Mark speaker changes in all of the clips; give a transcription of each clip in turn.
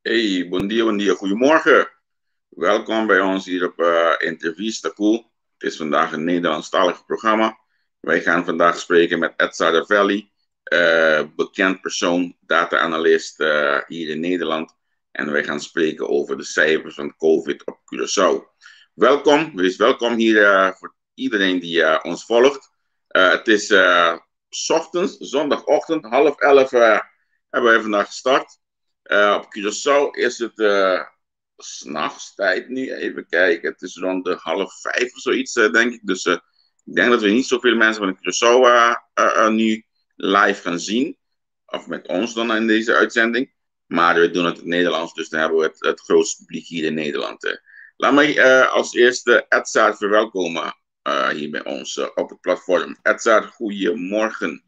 Speaker 1: Hey, bon dia, goedemorgen. Welkom bij ons hier op Intervista Cool. Het is vandaag een Nederlandstalig programma. Wij gaan vandaag spreken met Ed Sardavelli, bekend persoon, data-analyst hier in Nederland. En wij gaan spreken over de cijfers van COVID op Curaçao. Welkom, wees welkom hier voor iedereen die ons volgt. Het is 's ochtends, zondagochtend, 10:30 hebben wij vandaag gestart. Op Curaçao is het 's'nachts tijd nu. Even kijken. Het is rond de 4:30 of zoiets, denk ik. Dus ik denk dat we niet zoveel mensen van Curaçao nu live gaan zien. Of met ons dan in deze uitzending. Maar we doen het in het Nederlands, dus dan hebben we het grootste publiek hier in Nederland. Laat mij als eerste Edzard verwelkomen hier bij ons op het platform. Edzard, goedemorgen.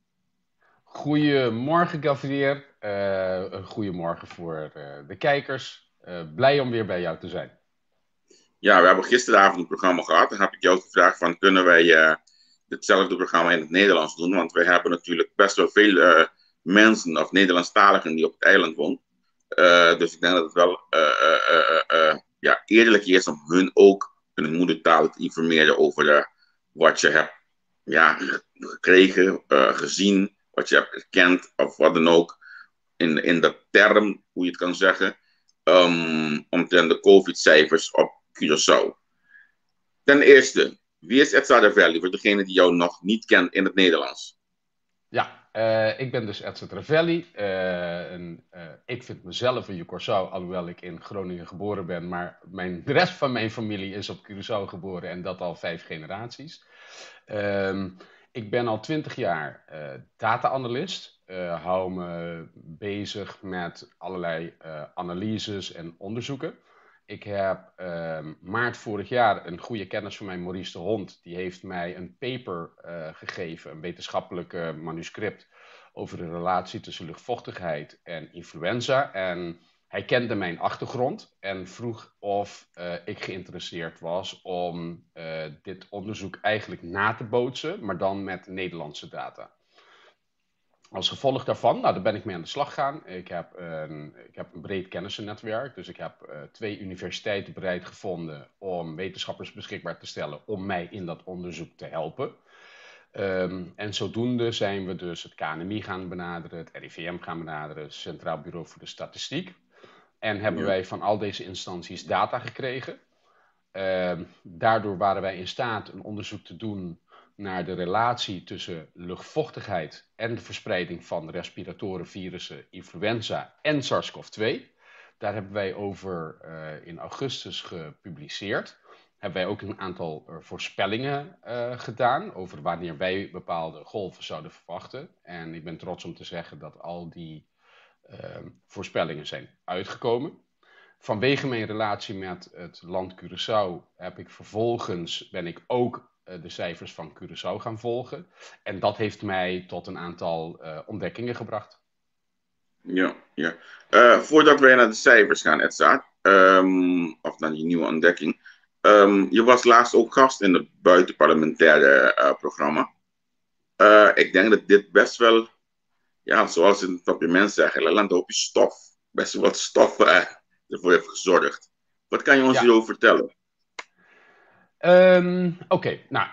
Speaker 2: Goedemorgen, Gabriel. Een goedemorgen voor de kijkers. Blij om weer bij jou te zijn.
Speaker 1: Ja, we hebben gisteravond een programma gehad. Dan heb ik jou gevraagd van, kunnen wij hetzelfde programma in het Nederlands doen? Want wij hebben natuurlijk best wel veel mensen of Nederlandstaligen die op het eiland wonen. Dus ik denk dat het wel ja, eerlijk is om hun ook in hun moedertaal te informeren over wat je hebt ja, gekregen, gezien, wat je hebt erkend of wat dan ook. In dat term, hoe je het kan zeggen, omtrent de COVID-cijfers op Curaçao. Ten eerste, wie is Ed Sardavelli voor degene die jou nog niet kent in het Nederlands?
Speaker 2: Ja, ik ben dus Edzard Ravelli. Ik vind mezelf een Curaçao, alhoewel ik in Groningen geboren ben. Maar de rest van mijn familie is op Curaçao geboren en dat al 5 generaties. Ehm, ik ben al 20 jaar data-analyst. Hou me bezig met allerlei analyses en onderzoeken. Ik heb maart vorig jaar een goede kennis van mij, Maurice de Hond. Die heeft mij een paper gegeven, een wetenschappelijk manuscript over de relatie tussen luchtvochtigheid en influenza. En hij kende mijn achtergrond en vroeg of ik geïnteresseerd was om dit onderzoek eigenlijk na te bootsen, maar dan met Nederlandse data. Als gevolg daarvan, nou, daar ben ik mee aan de slag gegaan. Ik heb een breed kennissennetwerk, dus ik heb 2 universiteiten bereid gevonden om wetenschappers beschikbaar te stellen om mij in dat onderzoek te helpen. En zodoende zijn we dus het KNMI gaan benaderen, het RIVM gaan benaderen, het Centraal Bureau voor de Statistiek. En hebben
Speaker 1: Ja,
Speaker 2: wij van al deze instanties data gekregen. Daardoor waren wij in staat een onderzoek te doen naar de relatie tussen luchtvochtigheid en de verspreiding van respiratoren virussen, influenza en SARS-CoV-2. Daar hebben wij over in augustus gepubliceerd. Hebben wij ook een aantal voorspellingen gedaan over wanneer wij bepaalde golven zouden verwachten. En ik ben trots om te zeggen dat al die voorspellingen zijn uitgekomen. Vanwege mijn relatie met het land Curaçao ben ik ook de cijfers van Curaçao gaan volgen. En dat heeft mij tot een aantal ontdekkingen gebracht.
Speaker 1: ja, ja. Voordat wij naar de cijfers gaan, Edzard, of naar die nieuwe ontdekking. Je was laatst ook gast in het buitenparlementaire programma. Ik denk dat dit best wel, ja, zoals in het document zeggen, een hoopje stof, best wel wat stof ervoor heeft gezorgd. Wat kan je ons
Speaker 2: Ja,
Speaker 1: hierover vertellen?
Speaker 2: Oké. Nou,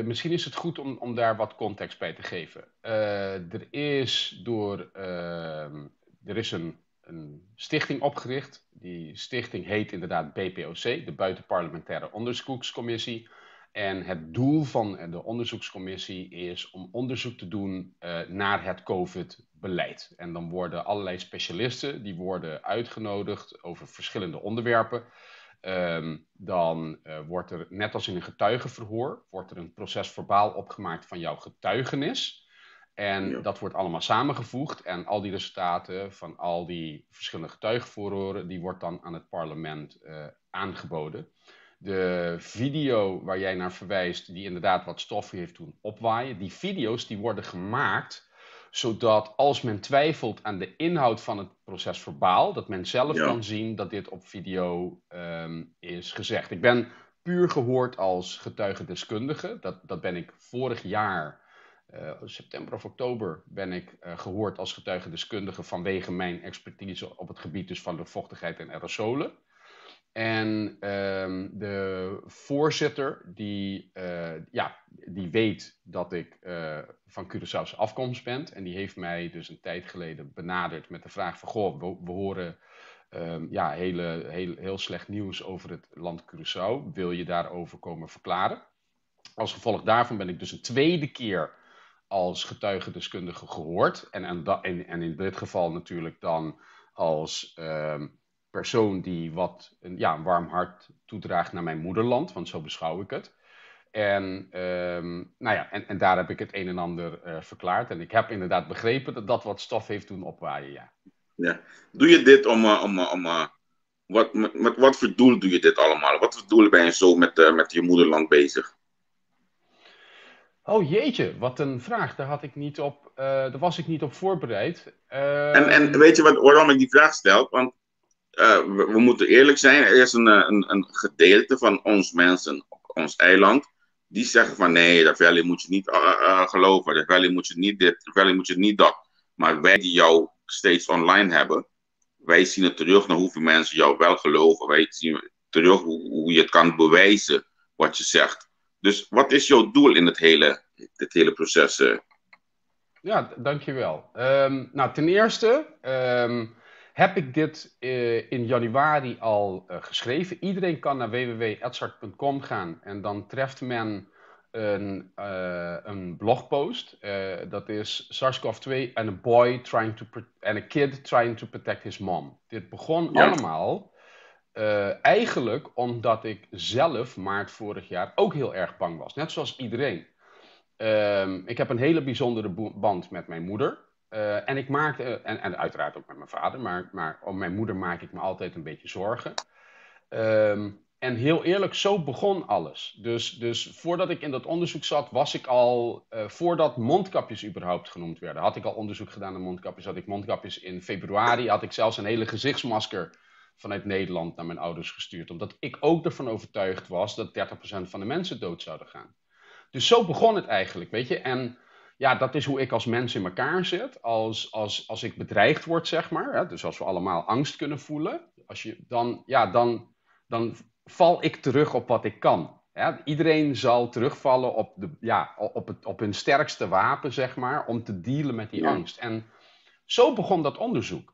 Speaker 2: misschien is het goed om daar wat context bij te geven. Er is een stichting opgericht. Die stichting heet inderdaad BPOC, de Buitenparlementaire Onderzoekscommissie. En het doel van de onderzoekscommissie is om onderzoek te doen naar het COVID-beleid. En dan worden allerlei specialisten die worden uitgenodigd over verschillende onderwerpen. Dan wordt er, net als in een getuigenverhoor, wordt er een proces-verbaal opgemaakt van jouw getuigenis. En
Speaker 1: Ja,
Speaker 2: dat wordt allemaal samengevoegd. En al die resultaten van al die verschillende getuigenverhoren, die wordt dan aan het parlement aangeboden. De video waar jij naar verwijst, die inderdaad wat stof heeft doen opwaaien, die video's die worden gemaakt zodat als men twijfelt aan de inhoud van het proces-verbaal, dat men zelf
Speaker 1: ja,
Speaker 2: kan zien dat dit op video is gezegd. Ik ben puur gehoord als getuigendeskundige. Dat ben ik vorig jaar september of oktober ben ik gehoord als getuigendeskundige vanwege mijn expertise op het gebied dus van luchtvochtigheid en aerosolen. En de voorzitter, die weet dat ik van Curaçaose afkomst ben. En die heeft mij dus een tijd geleden benaderd met de vraag van... Goh, we horen heel slecht nieuws over het land Curaçao. Wil je daarover komen verklaren? Als gevolg daarvan ben ik dus een tweede keer als getuigendeskundige gehoord. En in dit geval natuurlijk dan als... persoon die een warm hart toedraagt naar mijn moederland, want zo beschouw ik het. En daar heb ik het een en ander verklaard. En ik heb inderdaad begrepen dat dat wat stof heeft doen opwaaien, ja.
Speaker 1: Ja. Doe je dit met wat voor doel doe je dit allemaal? Wat voor doel ben je zo met je moederland bezig?
Speaker 2: Oh jeetje, wat een vraag. Daar was ik niet op voorbereid.
Speaker 1: En weet je waarom ik die vraag stel? Want we moeten eerlijk zijn, er is een gedeelte van ons mensen op ons eiland die zeggen van nee, de Valley moet je niet geloven, de Valley moet je niet dit, de Valley moet je niet dat. Maar wij die jou steeds online hebben, wij zien het terug naar hoeveel mensen jou wel geloven. Wij zien terug hoe je het kan bewijzen wat je zegt. Dus wat is jouw doel in dit hele proces?
Speaker 2: Ja, dankjewel. Ten eerste heb ik dit in januari al geschreven. Iedereen kan naar www.edzard.com gaan en dan treft men een blogpost. Dat is SARS-CoV-2 and a kid trying to protect his mom. Dit begon allemaal eigenlijk omdat ik zelf maart vorig jaar ook heel erg bang was. Net zoals iedereen. Ik heb een hele bijzondere band met mijn moeder. En ik maakte, en uiteraard ook met mijn vader, maar om mijn moeder maak ik me altijd een beetje zorgen. En heel eerlijk, zo begon alles. Dus voordat ik in dat onderzoek zat, was ik al, voordat mondkapjes überhaupt genoemd werden, had ik al onderzoek gedaan naar mondkapjes. Had ik mondkapjes in februari, had ik zelfs een hele gezichtsmasker vanuit Nederland naar mijn ouders gestuurd. Omdat ik ook ervan overtuigd was dat 30% van de mensen dood zouden gaan. Dus zo begon het eigenlijk, weet je. En ja, dat is hoe ik als mens in elkaar zit. Als ik bedreigd word, zeg maar. Hè, dus als we allemaal angst kunnen voelen. Dan val ik terug op wat ik kan. Ja, iedereen zal terugvallen op hun sterkste wapen, zeg maar. Om te dealen met die angst. En zo begon dat onderzoek.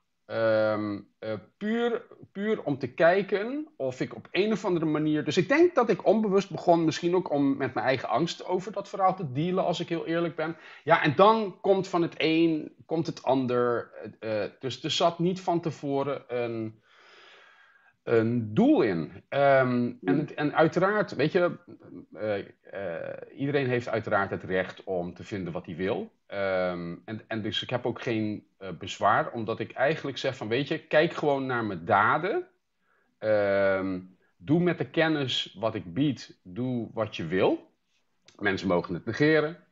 Speaker 2: Puur om te kijken of ik op een of andere manier... Dus ik denk dat ik onbewust begon, misschien ook om met mijn eigen angst over dat verhaal te dealen, als ik heel eerlijk ben. Ja, en dan komt van het een, komt het ander. Dus er zat niet van tevoren een doel in. En uiteraard, weet je, iedereen heeft uiteraard het recht om te vinden wat hij wil. En dus ik heb ook geen bezwaar, omdat ik eigenlijk zeg van, weet je, kijk gewoon naar mijn daden. Doe met de kennis wat ik bied, doe wat je wil. Mensen mogen het negeren.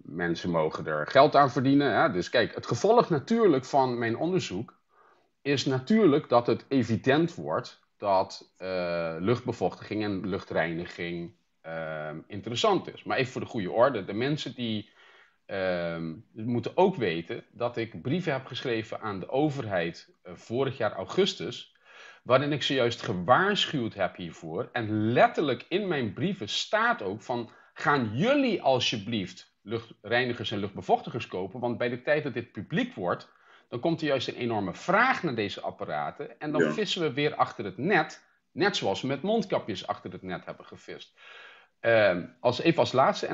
Speaker 2: Mensen mogen er geld aan verdienen. Ja? Dus kijk, het gevolg natuurlijk van mijn onderzoek is natuurlijk dat het evident wordt dat luchtbevochtiging en luchtreiniging interessant is. Maar even voor de goede orde, de mensen die moeten ook weten dat ik brieven heb geschreven aan de overheid vorig jaar augustus, waarin ik ze juist gewaarschuwd heb hiervoor. En letterlijk in mijn brieven staat ook van, gaan jullie alsjeblieft luchtreinigers en luchtbevochtigers kopen, want bij de tijd dat dit publiek wordt, dan komt er juist een enorme vraag naar deze apparaten. En dan vissen we weer achter het net. Net zoals we met mondkapjes achter het net hebben gevist. Even als laatste.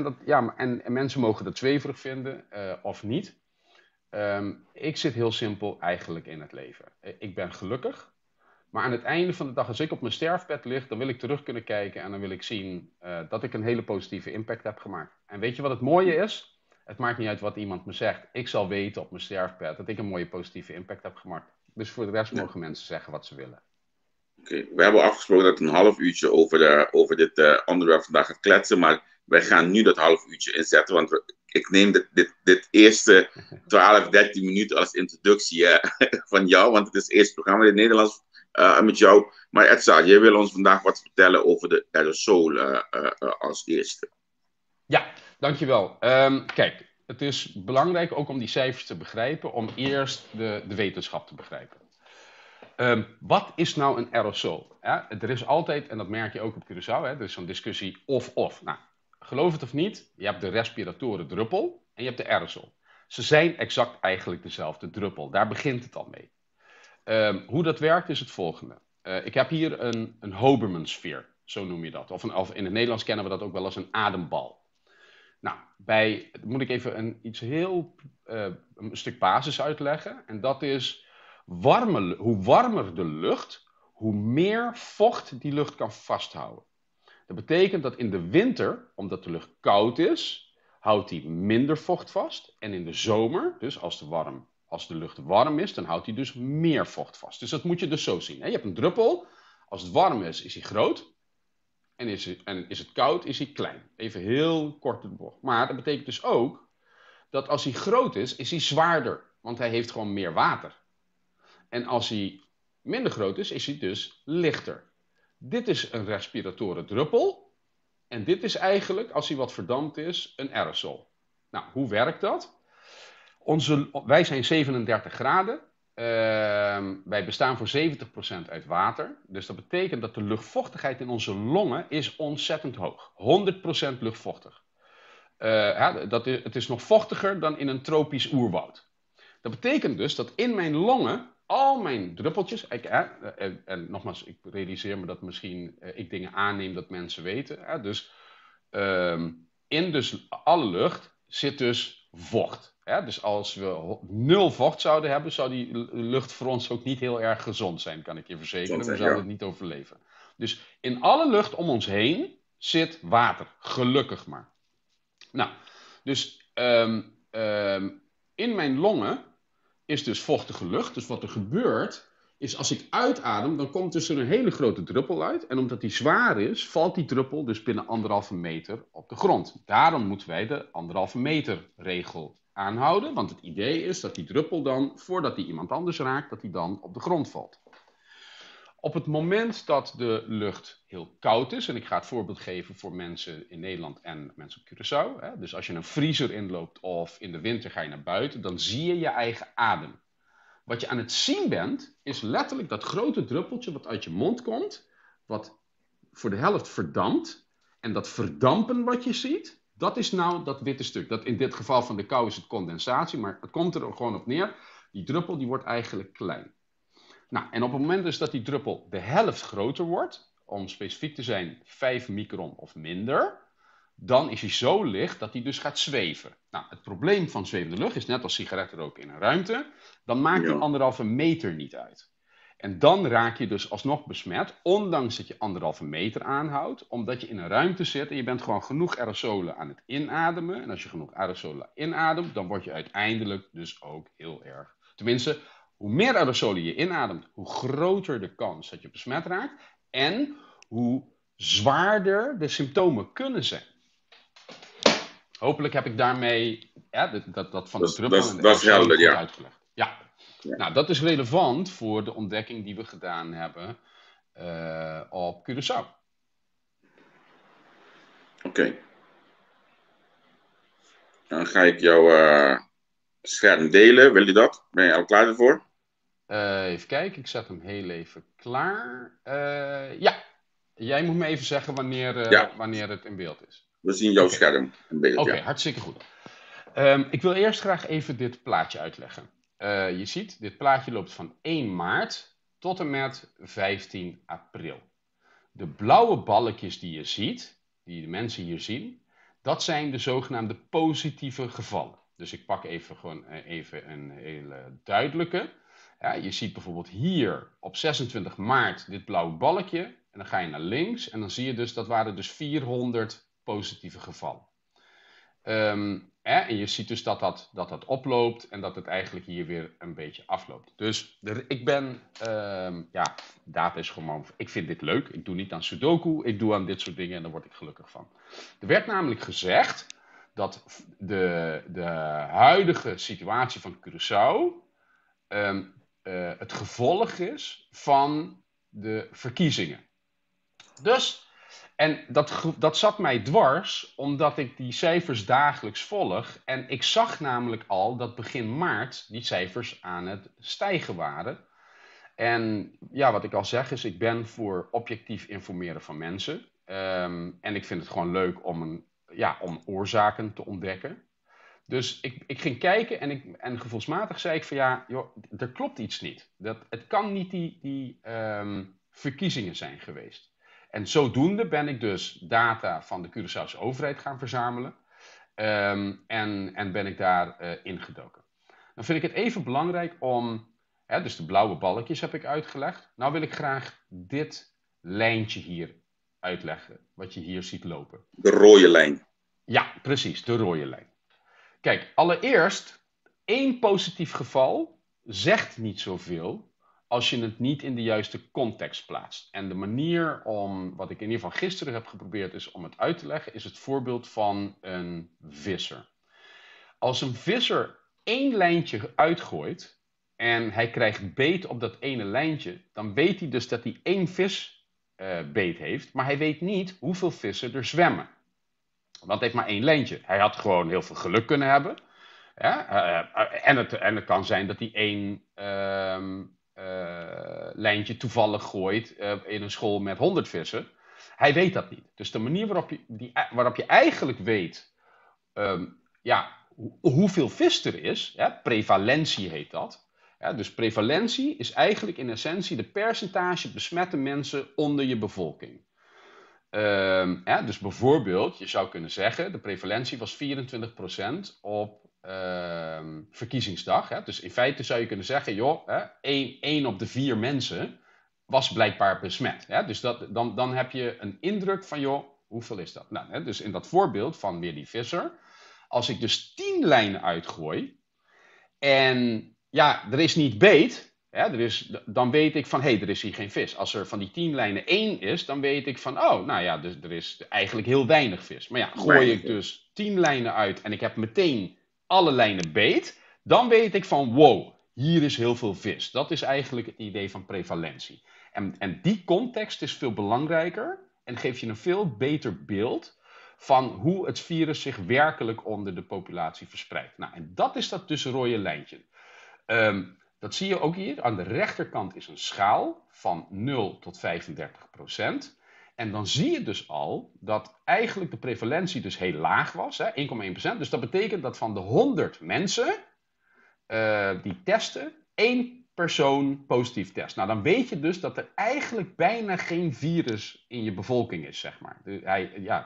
Speaker 2: En mensen mogen dat zweverig vinden of niet. Ik zit heel simpel eigenlijk in het leven. Ik ben gelukkig. Maar aan het einde van de dag, als ik op mijn sterfbed lig, dan wil ik terug kunnen kijken. En dan wil ik zien dat ik een hele positieve impact heb gemaakt. En weet je wat het mooie is? Het maakt niet uit wat iemand me zegt. Ik zal weten op mijn sterfbed dat ik een mooie positieve impact heb gemaakt. Dus voor de rest mogen mensen zeggen wat ze willen.
Speaker 1: Oké, we hebben afgesproken dat ik een half uurtje over dit onderwerp vandaag gaat kletsen. Maar wij gaan nu dat half uurtje inzetten. Want ik neem dit eerste 12, 13 minuten als introductie van jou. Want het is het eerste programma in het Nederlands met jou. Maar Edzard, jij wil ons vandaag wat vertellen over de aerosol als eerste.
Speaker 2: Ja, Dankjewel. Kijk, het is belangrijk ook om die cijfers te begrijpen, om eerst de wetenschap te begrijpen. Wat is nou een aerosol? Ja, er is altijd, en dat merk je ook op Curaçao, er is zo'n discussie of. Nou, geloof het of niet, je hebt de respiratoren druppel en je hebt de aerosol. Ze zijn exact eigenlijk dezelfde druppel. Daar begint het al mee. Hoe dat werkt is het volgende. Ik heb hier een Hoberman-sfeer, zo noem je dat. Of in het Nederlands kennen we dat ook wel als een adembal. Nou, moet ik even een stuk basis uitleggen. En dat is, hoe warmer de lucht, hoe meer vocht die lucht kan vasthouden. Dat betekent dat in de winter, omdat de lucht koud is, houdt die minder vocht vast. En in de zomer, dus als de lucht warm is, dan houdt die dus meer vocht vast. Dus dat moet je dus zo zien. Je hebt een druppel, als het warm is hij groot. En is het koud, is hij klein. Even heel kort de bocht. Maar dat betekent dus ook dat als hij groot is hij zwaarder. Want hij heeft gewoon meer water. En als hij minder groot is hij dus lichter. Dit is een respiratoren druppel. En dit is eigenlijk, als hij wat verdampt is, een aerosol. Nou, hoe werkt dat? Wij zijn 37 graden. Wij bestaan voor 70% uit water. Dus dat betekent dat de luchtvochtigheid in onze longen is ontzettend hoog. 100% luchtvochtig. Het is nog vochtiger dan in een tropisch oerwoud. Dat betekent dus dat in mijn longen al mijn druppeltjes... En nogmaals, ik realiseer me dat misschien ik dingen aanneem dat mensen weten. In dus alle lucht zit dus vocht. Dus als we 0 vocht zouden hebben, zou die lucht voor ons ook niet heel erg gezond zijn, kan ik je verzekeren. We zouden het niet overleven. Dus in alle lucht om ons heen zit water. Gelukkig maar. Nou, dus in mijn longen is dus vochtige lucht. Dus wat er gebeurt, is als ik uitadem, dan komt dus er een hele grote druppel uit. En omdat die zwaar is, valt die druppel dus binnen 1,5 meter op de grond. Daarom moeten wij de 1,5 meter regel aanhouden. Want het idee is dat die druppel dan, voordat die iemand anders raakt, dat die dan op de grond valt. Op het moment dat de lucht heel koud is, en ik ga het voorbeeld geven voor mensen in Nederland en mensen op Curaçao. Dus als je een vriezer inloopt of in de winter ga je naar buiten, dan zie je je eigen adem. Wat je aan het zien bent, is letterlijk dat grote druppeltje wat uit je mond komt, wat voor de helft verdampt. En dat verdampen wat je ziet, dat is nou dat witte stuk. Dat in dit geval van de kou is het condensatie, maar het komt er gewoon op neer. Die druppel die wordt eigenlijk klein. Nou, en op het moment dus dat die druppel de helft groter wordt, om specifiek te zijn 5 micron of minder, dan is hij zo licht dat hij dus gaat zweven. Nou, het probleem van zwevende lucht is net als sigarettenrook in een ruimte, dan maakt die 1,5 meter niet uit. En dan raak je dus alsnog besmet, ondanks dat je 1,5 meter aanhoudt, omdat je in een ruimte zit en je bent gewoon genoeg aerosolen aan het inademen. En als je genoeg aerosolen inademt, dan word je uiteindelijk dus ook heel erg. Tenminste, hoe meer aerosolen je inademt, hoe groter de kans dat je besmet raakt en hoe zwaarder de symptomen kunnen zijn. Hopelijk heb ik daarmee dat van de druppel en de aerosolen goed uitgelegd. Ja. Nou, dat is relevant voor de ontdekking die we gedaan hebben op Curaçao.
Speaker 1: Oké. Dan ga ik jouw scherm delen. Wil je dat? Ben je al klaar ervoor?
Speaker 2: Even kijken, ik zet hem heel even klaar. Ja, jij moet me even zeggen wanneer het in beeld is.
Speaker 1: We zien jouw scherm in beeld.
Speaker 2: Oké, hartstikke goed. Ik wil eerst graag even dit plaatje uitleggen. Je ziet, dit plaatje loopt van 1 maart tot en met 15 april. De blauwe balkjes die je ziet, die de mensen hier zien, dat zijn de zogenaamde positieve gevallen. Dus ik pak even een hele duidelijke. Ja, je ziet bijvoorbeeld hier op 26 maart dit blauwe balkje. En dan ga je naar links en dan zie je dus, dat waren dus 400 positieve gevallen. En je ziet dus dat oploopt en dat het eigenlijk hier weer een beetje afloopt. Dus ik ben, data is gewoon, ik vind dit leuk. Ik doe niet aan Sudoku, ik doe aan dit soort dingen en daar word ik gelukkig van. Er werd namelijk gezegd dat de huidige situatie van Curaçao het gevolg is van de verkiezingen. Dus En dat zat mij dwars, omdat ik die cijfers dagelijks volg. En ik zag namelijk al dat begin maart die cijfers aan het stijgen waren. En ja, wat ik al zeg is, ik ben voor objectief informeren van mensen. En ik vind het gewoon leuk om oorzaken te ontdekken. Dus ik ging kijken en gevoelsmatig zei ik van ja, joh, er klopt iets niet. Het kan niet die verkiezingen zijn geweest. En zodoende ben ik dus data van de Curaçaose overheid gaan verzamelen. En ben ik daar ingedoken. Dan vind ik het even belangrijk om, dus de blauwe balkjes heb ik uitgelegd. Nou wil ik graag dit lijntje hier uitleggen, wat je hier ziet lopen.
Speaker 1: De rode lijn.
Speaker 2: Ja, precies, de rode lijn. Kijk, allereerst, één positief geval zegt niet zoveel als je het niet in de juiste context plaatst. En de manier wat ik in ieder geval gisteren heb geprobeerd is om het uit te leggen, is het voorbeeld van een visser. Als een visser één lijntje uitgooit en hij krijgt beet op dat ene lijntje, dan weet hij dus dat hij één vis beet heeft, maar hij weet niet hoeveel vissen er zwemmen. Want het heeft maar één lijntje. Hij had gewoon heel veel geluk kunnen hebben. Ja? En het kan zijn dat hij één lijntje toevallig gooit in een school met 100 vissen. Hij weet dat niet. Dus de manier waarop je eigenlijk weet hoeveel vis er is, prevalentie heet dat. Ja, dus prevalentie is eigenlijk in essentie de percentage besmette mensen onder je bevolking. Dus bijvoorbeeld, je zou kunnen zeggen, de prevalentie was 24% op verkiezingsdag. Dus in feite zou je kunnen zeggen, joh, 1 op de 4 mensen was blijkbaar besmet. Dus dan heb je een indruk van, joh, hoeveel is dat? Nou, dus in dat voorbeeld van weer die visser, als ik dus 10 lijnen uitgooi en ja, er is niet beet, dan weet ik van, er is hier geen vis. Als er van die 10 lijnen 1 is, dan weet ik van, nou ja, dus er is eigenlijk heel weinig vis. Maar ja, gooi ik dus 10 lijnen uit en ik heb meteen alle lijnen beet, dan weet ik van, wow, hier is heel veel vis. Dat is eigenlijk het idee van prevalentie. En die context is veel belangrijker en geeft je een veel beter beeld van hoe het virus zich werkelijk onder de populatie verspreidt. Nou, en dat is dat dus rode lijntje. Dat zie je ook hier. Aan de rechterkant is een schaal van 0 tot 35%. En dan zie je dus al dat eigenlijk de prevalentie dus heel laag was, 1,1%. Dus dat betekent dat van de 100 mensen die testen, 1 persoon positief test. Nou, dan weet je dus dat er eigenlijk bijna geen virus in je bevolking is, zeg maar.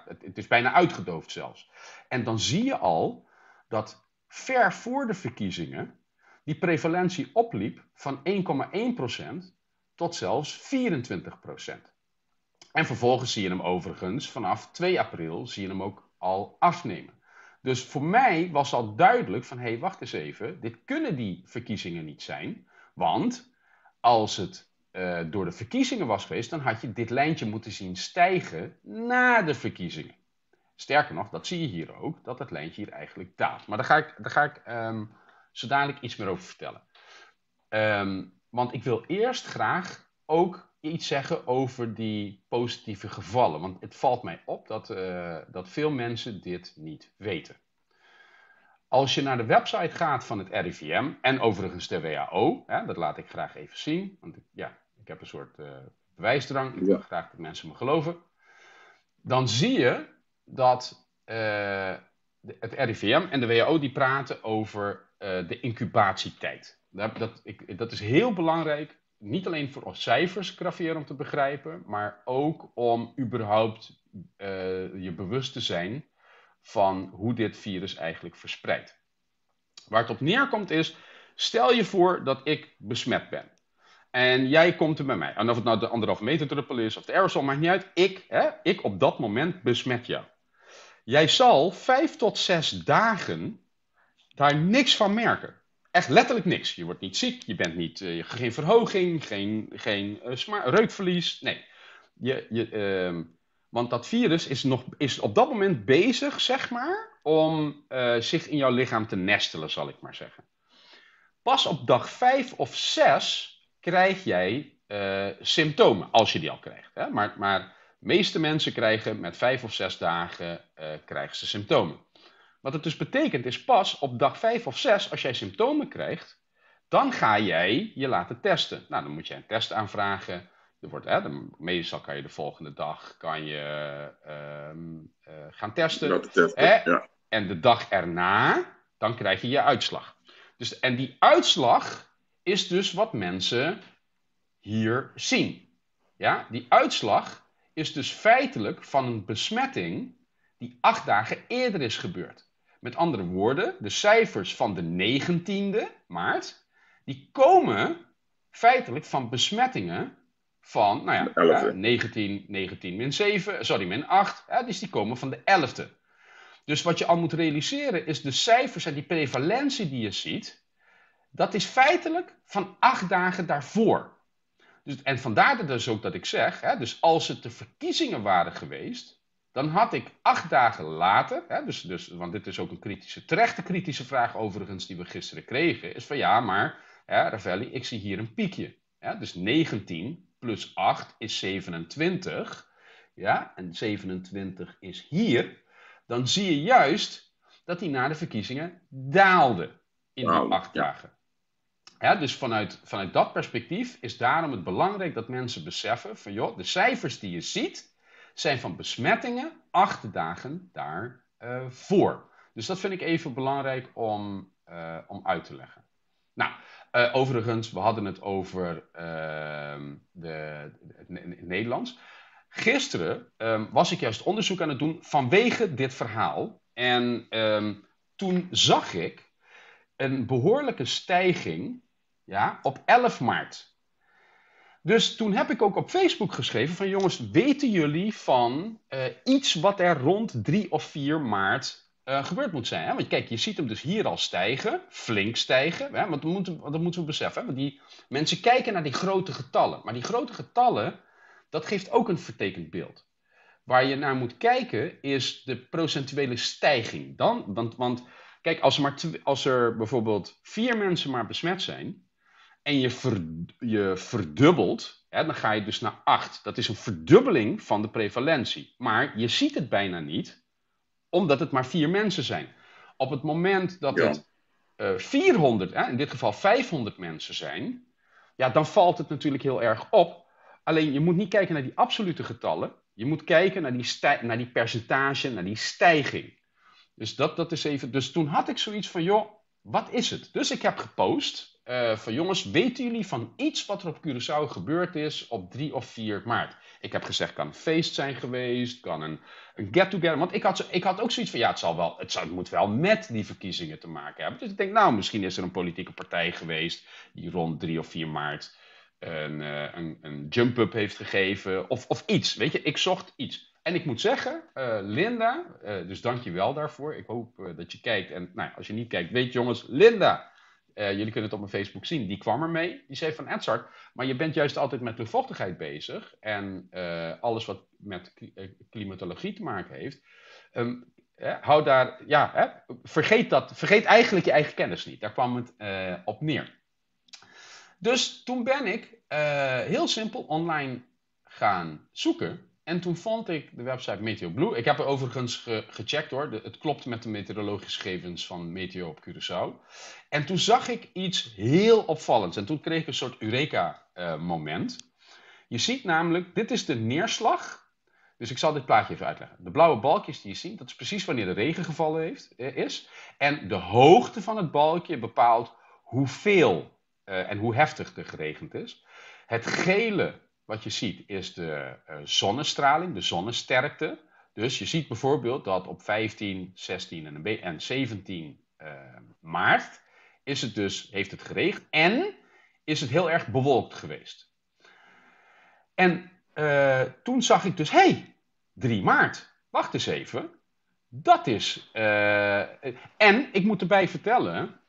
Speaker 2: Het is bijna uitgedoofd zelfs. En dan zie je al dat ver voor de verkiezingen die prevalentie opliep van 1,1% tot zelfs 24%. En vervolgens zie je hem overigens vanaf 2 april zie je hem ook al afnemen. Dus voor mij was al duidelijk van, wacht eens even, dit kunnen die verkiezingen niet zijn. Want als het door de verkiezingen was geweest, dan had je dit lijntje moeten zien stijgen na de verkiezingen. Sterker nog, dat zie je hier ook, dat het lijntje hier eigenlijk daalt. Maar daar ga ik zo dadelijk iets meer over vertellen. Want ik wil eerst graag ook iets zeggen over die positieve gevallen. Want het valt mij op dat veel mensen dit niet weten. Als je naar de website gaat van het RIVM en overigens de WHO, dat laat ik graag even zien. Want ik heb een soort bewijsdrang, ik wil graag dat mensen me geloven. Dan zie je dat het RIVM en de WHO die praten over de incubatietijd. Dat is heel belangrijk, niet alleen voor ons cijfers graveren om te begrijpen, maar ook om überhaupt je bewust te zijn van hoe dit virus eigenlijk verspreidt. Waar het op neerkomt is, stel je voor dat ik besmet ben. En jij komt er bij mij. En of het nou de 1,5 meter druppel is of de aerosol, maakt niet uit. Ik op dat moment besmet jou. Jij zal 5 tot 6 dagen daar niks van merken. Echt letterlijk niks. Je wordt niet ziek, je bent niet, geen verhoging, geen reukverlies. Nee. Want dat virus is op dat moment bezig, zeg maar, om zich in jouw lichaam te nestelen, zal ik maar zeggen. Pas op dag 5 of 6 krijg jij symptomen, als je die al krijgt. Maar De meeste mensen krijgen met 5 of 6 dagen krijgen ze symptomen. Wat het dus betekent is pas op dag 5 of 6, als jij symptomen krijgt, dan ga jij je laten testen. Nou, dan moet je een test aanvragen. Meestal kan je de volgende dag gaan testen.
Speaker 1: Dat testen, ja.
Speaker 2: En de dag erna, dan krijg je je uitslag. Dus, en die uitslag is dus wat mensen hier zien. Ja? Die uitslag is dus feitelijk van een besmetting die 8 dagen eerder is gebeurd. Met andere woorden, de cijfers van de 19e maart, die komen feitelijk van besmettingen van, 19 min 7, min 8, dus die komen van de 11e. Dus wat je al moet realiseren is de cijfers en die prevalentie die je ziet, dat is feitelijk van 8 dagen daarvoor. Dus, en vandaar dus ook dat ik zeg, dus als het de verkiezingen waren geweest, dan had ik 8 dagen later, want dit is ook een terechte kritische vraag overigens die we gisteren kregen, is van ja, maar Ravelli, ik zie hier een piekje. Dus 19 plus 8 is 27, en 27 is hier. Dan zie je juist dat die na de verkiezingen daalde in die 8 dagen. Dus vanuit dat perspectief is daarom het belangrijk dat mensen beseffen van joh, de cijfers die je ziet zijn van besmettingen 8 dagen daarvoor. Dus dat vind ik even belangrijk om uit te leggen. Nou, overigens, we hadden het over het Nederlands. Gisteren was ik juist onderzoek aan het doen vanwege dit verhaal. En toen zag ik een behoorlijke stijging op 11 maart. Dus toen heb ik ook op Facebook geschreven van jongens, weten jullie van iets wat er rond 3 of 4 maart gebeurd moet zijn? Hè? Want kijk, je ziet hem dus hier al stijgen, flink stijgen. Hè? Want dat moeten we beseffen. Hè? Want die mensen kijken naar die grote getallen. Maar die grote getallen, dat geeft ook een vertekend beeld. Waar je naar moet kijken is de procentuele stijging. Want kijk, als er bijvoorbeeld 4 mensen maar besmet zijn en je verdubbelt, dan ga je dus naar 8. Dat is een verdubbeling van de prevalentie. Maar je ziet het bijna niet, omdat het maar 4 mensen zijn. Op het moment dat het 400, in dit geval 500 mensen zijn, dan valt het natuurlijk heel erg op. Alleen je moet niet kijken naar die absolute getallen. Je moet kijken naar die percentage, naar die stijging. Dus dat is even. Dus toen had ik zoiets van, joh, wat is het? Dus ik heb gepost van jongens, weten jullie van iets wat er op Curaçao gebeurd is op 3 of 4 maart? Ik heb gezegd, kan een feest zijn geweest, kan een get-together. Want ik had ook zoiets van, het moet wel met die verkiezingen te maken hebben. Dus ik denk, misschien is er een politieke partij geweest die rond 3 of 4 maart een jump-up heeft gegeven of iets. Weet je, ik zocht iets. En ik moet zeggen, Linda, dus dank je wel daarvoor. Ik hoop dat je kijkt. En als je niet kijkt, weet jongens, Linda, jullie kunnen het op mijn Facebook zien, die kwam ermee. Die zei van Edzard, maar je bent juist altijd met luchtvochtigheid bezig. En alles wat met klimatologie te maken heeft. Hou daar, vergeet eigenlijk je eigen kennis niet. Daar kwam het op neer. Dus toen ben ik heel simpel online gaan zoeken. En toen vond ik de website MeteoBlue. Ik heb er overigens gecheckt hoor. Het klopt met de meteorologische gegevens van Meteo op Curaçao. En toen zag ik iets heel opvallends. En toen kreeg ik een soort Eureka-moment. Je ziet namelijk, dit is de neerslag. Dus ik zal dit plaatje even uitleggen. De blauwe balkjes die je ziet, dat is precies wanneer de regen gevallen is. En de hoogte van het balkje bepaalt hoeveel en hoe heftig er geregend is. Het gele wat je ziet is de zonnestraling, de zonnesterkte. Dus je ziet bijvoorbeeld dat op 15, 16 en 17 maart heeft het geregend en is het heel erg bewolkt geweest. En toen zag ik dus, 3 maart, wacht eens even. Dat is... en ik moet erbij vertellen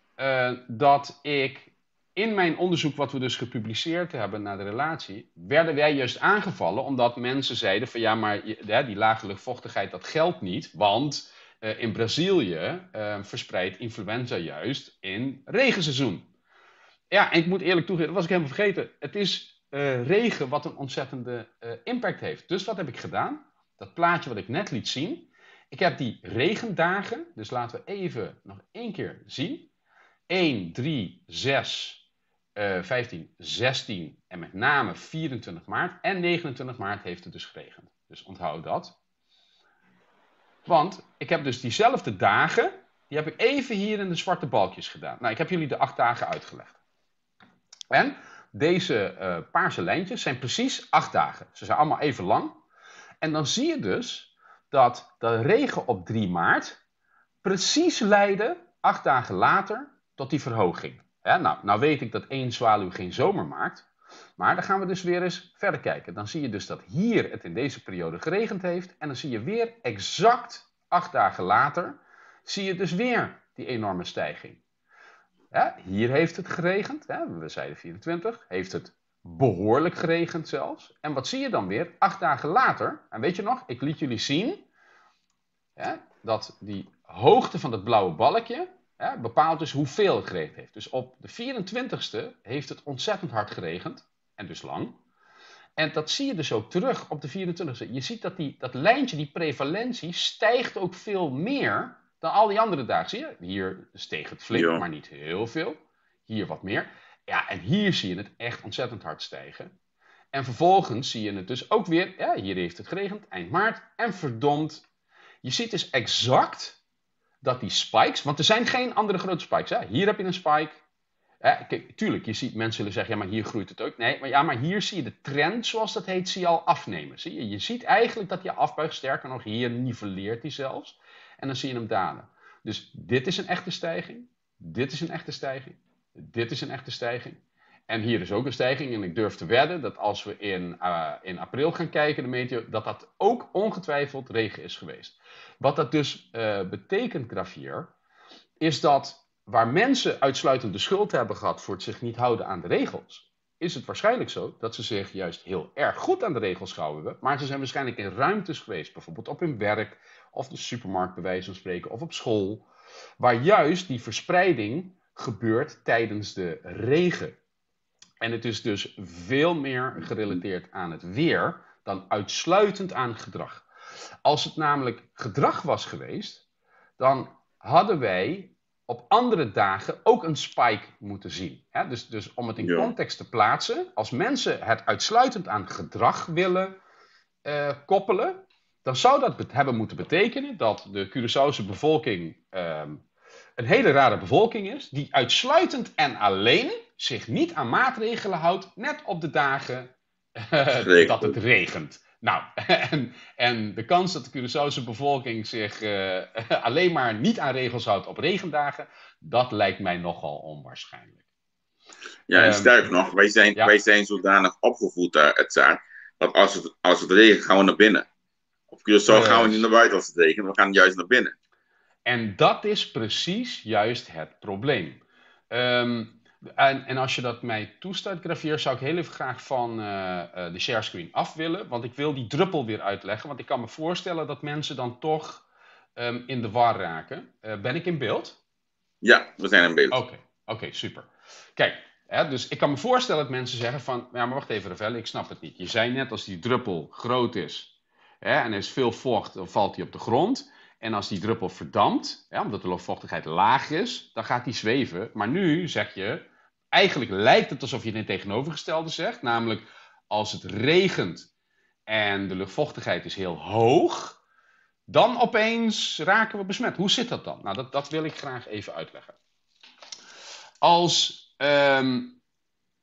Speaker 2: dat ik in mijn onderzoek wat we dus gepubliceerd hebben naar de relatie, werden wij juist aangevallen omdat mensen zeiden van ja, maar die lage luchtvochtigheid dat geldt niet, want in Brazilië verspreidt influenza juist in regenseizoen. Ja, en ik moet eerlijk toegeven, dat was ik helemaal vergeten. Het is regen wat een ontzettende impact heeft. Dus wat heb ik gedaan? Dat plaatje wat ik net liet zien. Ik heb die regendagen, dus laten we even nog één keer zien. 1, 3, 6, 15, 16 en met name 24 maart. En 29 maart heeft het dus geregend. Dus onthoud dat. Want ik heb dus diezelfde dagen, die heb ik even hier in de zwarte balkjes gedaan. Nou, ik heb jullie de 8 dagen uitgelegd. En deze paarse lijntjes zijn precies 8 dagen. Ze zijn allemaal even lang. En dan zie je dus dat de regen op 3 maart precies leidde, 8 dagen later, tot die verhoging. Ja, nou weet ik dat 1 zwaluw geen zomer maakt. Maar dan gaan we dus weer eens verder kijken. Dan zie je dus dat hier het in deze periode geregend heeft. En dan zie je weer exact 8 dagen later, zie je dus weer die enorme stijging. Ja, hier heeft het geregend, we zeiden 24, heeft het behoorlijk geregend zelfs. En wat zie je dan weer? 8 dagen later, en weet je nog, ik liet jullie zien dat die hoogte van het blauwe balkje bepaalt dus hoeveel het geregend heeft. Dus op de 24ste heeft het ontzettend hard geregend, en dus lang. En dat zie je dus ook terug op de 24ste. Je ziet dat dat lijntje, die prevalentie, stijgt ook veel meer dan al die andere dagen. Zie je? Hier steeg het flink, maar niet heel veel. Hier wat meer. Ja, en hier zie je het echt ontzettend hard stijgen. En vervolgens zie je het dus ook weer. Hier heeft het geregend, eind maart. En verdomd, je ziet dus exact dat die spikes, want er zijn geen andere grote spikes. Hier heb je een spike. Kijk, tuurlijk, je ziet mensen zullen zeggen, ja, maar hier groeit het ook. Nee, maar hier zie je de trend, zoals dat heet, zie je al afnemen. Zie je? Je ziet eigenlijk dat je afbuigt, sterker nog, hier nivelleert hij zelfs. En dan zie je hem dalen. Dus dit is een echte stijging. Dit is een echte stijging. Dit is een echte stijging. En hier is ook een stijging. En ik durf te wedden dat als we in april gaan kijken, de meteo, dat ook ongetwijfeld regen is geweest. Wat dat dus betekent, Gravier, is dat waar mensen uitsluitend de schuld hebben gehad voor het zich niet houden aan de regels, is het waarschijnlijk zo dat ze zich juist heel erg goed aan de regels gehouden hebben. Maar ze zijn waarschijnlijk in ruimtes geweest, bijvoorbeeld op hun werk, of de supermarkt bij wijze van spreken, of op school, waar juist die verspreiding gebeurt tijdens de regen. En het is dus veel meer gerelateerd aan het weer dan uitsluitend aan gedrag. Als het namelijk gedrag was geweest, dan hadden wij op andere dagen ook een spike moeten zien. Dus om het in context te plaatsen, als mensen het uitsluitend aan gedrag willen koppelen, dan zou dat hebben moeten betekenen dat de Curaçaose bevolking een hele rare bevolking is, die uitsluitend en alleen zich niet aan maatregelen houdt, net op de dagen dat het regent. Nou, en de kans dat de Curaçaose bevolking zich alleen maar niet aan regels houdt op regendagen, dat lijkt mij nogal onwaarschijnlijk.
Speaker 1: Ja, en sterk nog, wij zijn zodanig opgevoed, dat als het regent, gaan we naar binnen. Op Curaçao gaan we niet naar buiten als het regent, we gaan juist naar binnen. En
Speaker 2: dat is precies juist het probleem. En als je dat mij toestaat, Gravier, zou ik heel even graag van de sharescreen af willen. Want ik wil die druppel weer uitleggen. Want ik kan me voorstellen dat mensen dan toch in de war raken. Ben ik in beeld?
Speaker 1: Ja, we zijn in beeld.
Speaker 2: Oké, super. Kijk, dus ik kan me voorstellen dat mensen zeggen van, ja, maar wacht even, Ravel, ik snap het niet. Je zei net, als die druppel groot is en er is veel vocht, dan valt die op de grond. En als die druppel verdampt, omdat de luchtvochtigheid laag is, dan gaat die zweven. Maar nu zeg je, eigenlijk lijkt het alsof je het tegenovergestelde zegt. Namelijk, als het regent en de luchtvochtigheid is heel hoog, dan opeens raken we besmet. Hoe zit dat dan? Nou, dat wil ik graag even uitleggen.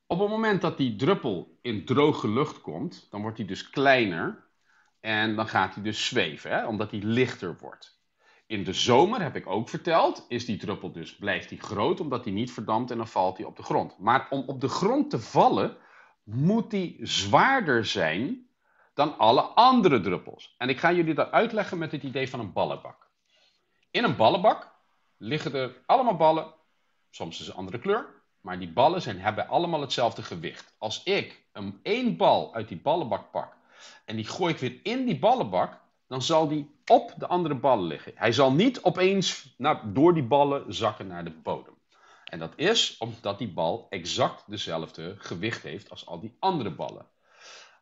Speaker 2: Op het moment dat die druppel in droge lucht komt, dan wordt die dus kleiner. En dan gaat hij dus zweven, omdat hij lichter wordt. In de zomer, heb ik ook verteld, is die druppel dus, blijft die groot, omdat hij niet verdampt en dan valt hij op de grond. Maar om op de grond te vallen, moet die zwaarder zijn dan alle andere druppels. En ik ga jullie dat uitleggen met het idee van een ballenbak. In een ballenbak liggen er allemaal ballen, soms is een andere kleur, maar die ballen hebben allemaal hetzelfde gewicht. Als ik één bal uit die ballenbak pak, en die gooi ik weer in die ballenbak, dan zal die op de andere ballen liggen. Hij zal niet opeens door die ballen zakken naar de bodem. En dat is omdat die bal exact dezelfde gewicht heeft als al die andere ballen.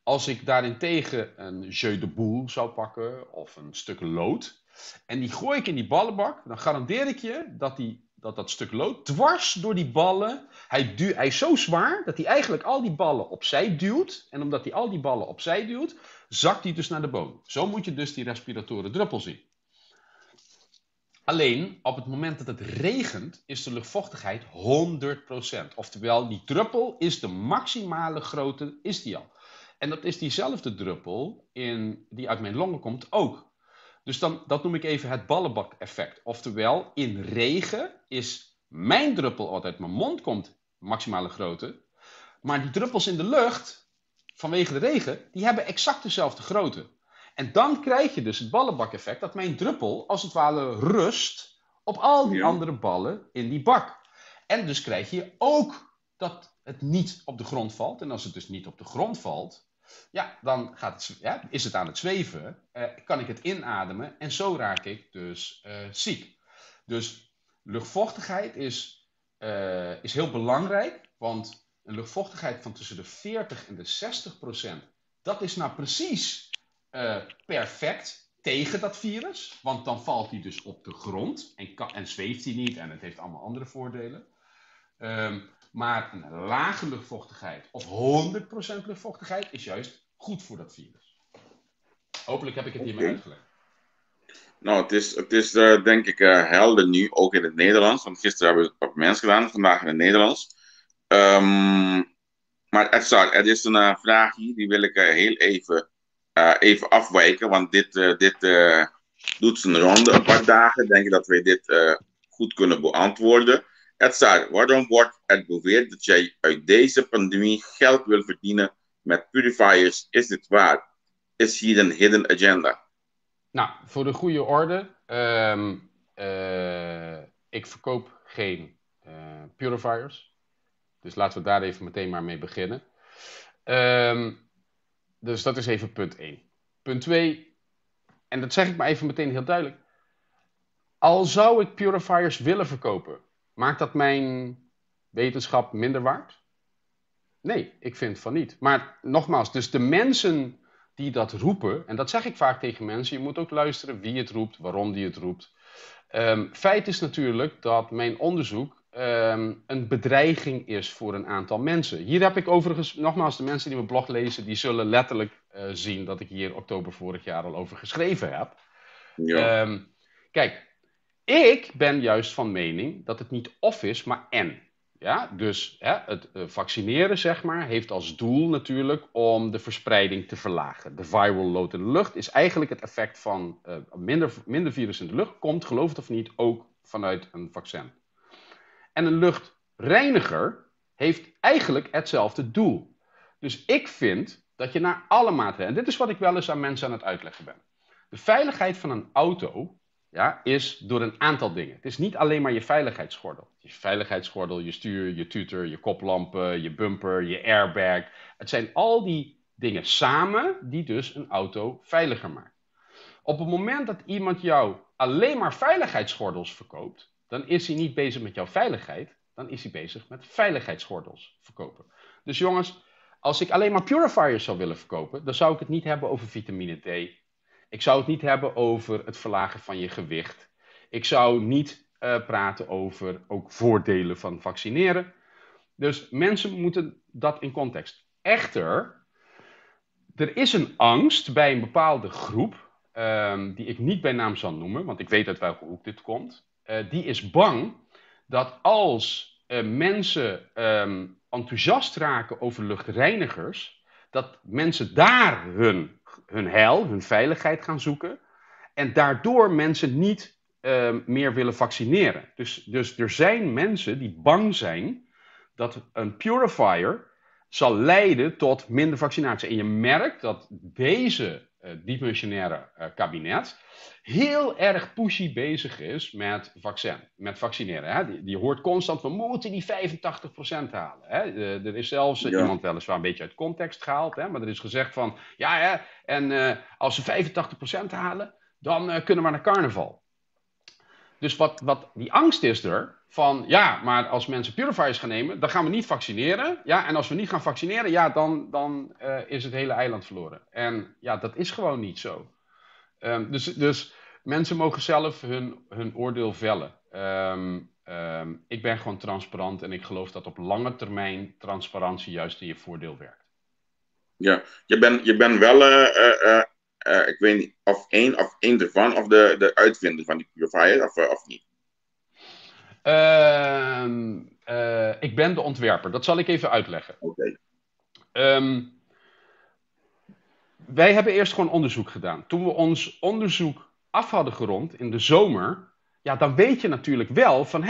Speaker 2: Als ik daarentegen een jeu de boule zou pakken of een stuk lood en die gooi ik in die ballenbak, dan garandeer ik je dat stuk lood dwars door die ballen, hij is zo zwaar dat hij eigenlijk al die ballen opzij duwt. En omdat hij al die ballen opzij duwt, zakt hij dus naar de bodem. Zo moet je dus die respiratoren druppel zien. Alleen, op het moment dat het regent, is de luchtvochtigheid 100%. Oftewel, die druppel is de maximale grootte, is die al. En dat is diezelfde druppel die uit mijn longen komt ook. Dus dat noem ik even het ballenbak-effect. Oftewel, in regen is mijn druppel wat uit mijn mond komt maximale grootte. Maar die druppels in de lucht, vanwege de regen, die hebben exact dezelfde grootte. En dan krijg je dus het ballenbak-effect dat mijn druppel als het ware rust op al die andere ballen in die bak. En dus krijg je ook dat het niet op de grond valt. En als het dus niet op de grond valt, ja, dan is het aan het zweven, kan ik het inademen en zo raak ik dus ziek. Dus luchtvochtigheid is heel belangrijk, want een luchtvochtigheid van tussen de 40 en de 60%, dat is nou precies perfect tegen dat virus, want dan valt hij dus op de grond en zweeft hij niet en het heeft allemaal andere voordelen. Maar een lage luchtvochtigheid of 100% luchtvochtigheid is juist goed voor dat virus. Hopelijk heb ik het hiermee uitgelegd.
Speaker 1: Nou, het is denk ik helder nu, ook in het Nederlands. Want gisteren hebben we het op Mens gedaan, vandaag in het Nederlands. Maar Edzard, er is een vraag hier, die wil ik heel even afwijken. Want dit doet zijn ronde een paar dagen. Denk ik dat wij dit goed kunnen beantwoorden. Edzard, waarom wordt er beweerd dat jij uit deze pandemie geld wil verdienen met purifiers? Is dit waar? Is hier een hidden agenda?
Speaker 2: Nou, voor de goede orde. Ik verkoop geen purifiers. Dus laten we daar even meteen maar mee beginnen. Dus dat is even punt 1. Punt 2, en dat zeg ik maar even meteen heel duidelijk. Al zou ik purifiers willen verkopen, maakt dat mijn wetenschap minder waard? Nee, ik vind van niet. Maar nogmaals, dus de mensen die dat roepen, en dat zeg ik vaak tegen mensen, je moet ook luisteren wie het roept, waarom die het roept. Feit is natuurlijk dat mijn onderzoek een bedreiging is voor een aantal mensen. Hier heb ik overigens, nogmaals, de mensen die mijn blog lezen, die zullen letterlijk zien dat ik hier oktober vorig jaar al over geschreven heb. Ja. Kijk, ik ben juist van mening dat het niet of is, maar en. Ja, dus het vaccineren, zeg maar, heeft als doel natuurlijk om de verspreiding te verlagen. De viral load in de lucht is eigenlijk het effect van minder virus in de lucht. Komt, geloof het of niet, ook vanuit een vaccin. En een luchtreiniger heeft eigenlijk hetzelfde doel. Dus ik vind dat je naar alle maatregelen, en dit is wat ik wel eens aan mensen aan het uitleggen ben. De veiligheid van een auto is door een aantal dingen. Het is niet alleen maar je veiligheidsgordel. Je veiligheidsgordel, je stuur, je tutor, je koplampen, je bumper, je airbag. Het zijn al die dingen samen die dus een auto veiliger maken. Op het moment dat iemand jou alleen maar veiligheidsgordels verkoopt, dan is hij niet bezig met jouw veiligheid, dan is hij bezig met veiligheidsgordels verkopen. Dus jongens, als ik alleen maar purifiers zou willen verkopen, dan zou ik het niet hebben over vitamine D. Ik zou het niet hebben over het verlagen van je gewicht. Ik zou niet praten over ook voordelen van vaccineren. Dus mensen moeten dat in context. Echter, er is een angst bij een bepaalde groep, die ik niet bij naam zal noemen, want ik weet uit welke hoek dit komt. Die is bang dat als mensen enthousiast raken over luchtreinigers, dat mensen daar hun heil, hun veiligheid gaan zoeken. En daardoor mensen niet meer willen vaccineren. Dus er zijn mensen die bang zijn dat een purifier zal leiden tot minder vaccinatie. En je merkt dat deze dimensionaire kabinet heel erg pushy bezig is met vaccineren. Hè? Die hoort constant, we moeten die 85% halen. Hè? Er is zelfs iemand weliswaar een beetje uit context gehaald, hè? Maar er is gezegd van, als ze 85% halen, dan kunnen we naar carnaval. Dus wat die angst is er, van ja, maar als mensen purifiers gaan nemen, dan gaan we niet vaccineren. Ja, en als we niet gaan vaccineren, ja, dan is het hele eiland verloren. En ja, dat is gewoon niet zo. Dus mensen mogen zelf hun oordeel vellen. Ik ben gewoon transparant en ik geloof dat op lange termijn transparantie juist in je voordeel werkt.
Speaker 1: Ja, je bent wel, ik weet niet, of één ervan, of de uitvinder van die purifier, of niet?
Speaker 2: Ik ben de ontwerper, dat zal ik even uitleggen.
Speaker 1: Oké.
Speaker 2: Wij hebben eerst gewoon onderzoek gedaan. Toen we ons onderzoek af hadden gerond in de zomer, ja, dan weet je natuurlijk wel van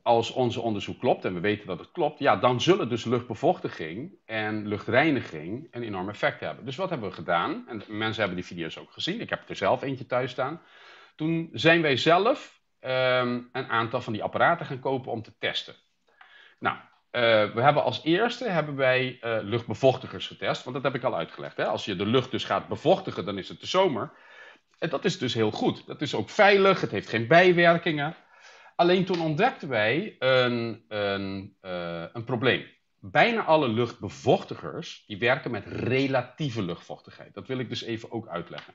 Speaker 2: als onze onderzoek klopt en we weten dat het klopt, ja, dan zullen dus luchtbevochtiging en luchtreiniging een enorm effect hebben. Dus wat hebben we gedaan? En mensen hebben die video's ook gezien. Ik heb er zelf eentje thuis staan. Toen zijn wij zelf een aantal van die apparaten gaan kopen om te testen. Nou, we hebben als eerste luchtbevochtigers getest, want dat heb ik al uitgelegd. Hè? Als je de lucht dus gaat bevochtigen, dan is het de zomer. En dat is dus heel goed. Dat is ook veilig, het heeft geen bijwerkingen. Alleen toen ontdekten wij een probleem. Bijna alle luchtbevochtigers die werken met relatieve luchtvochtigheid. Dat wil ik dus even ook uitleggen.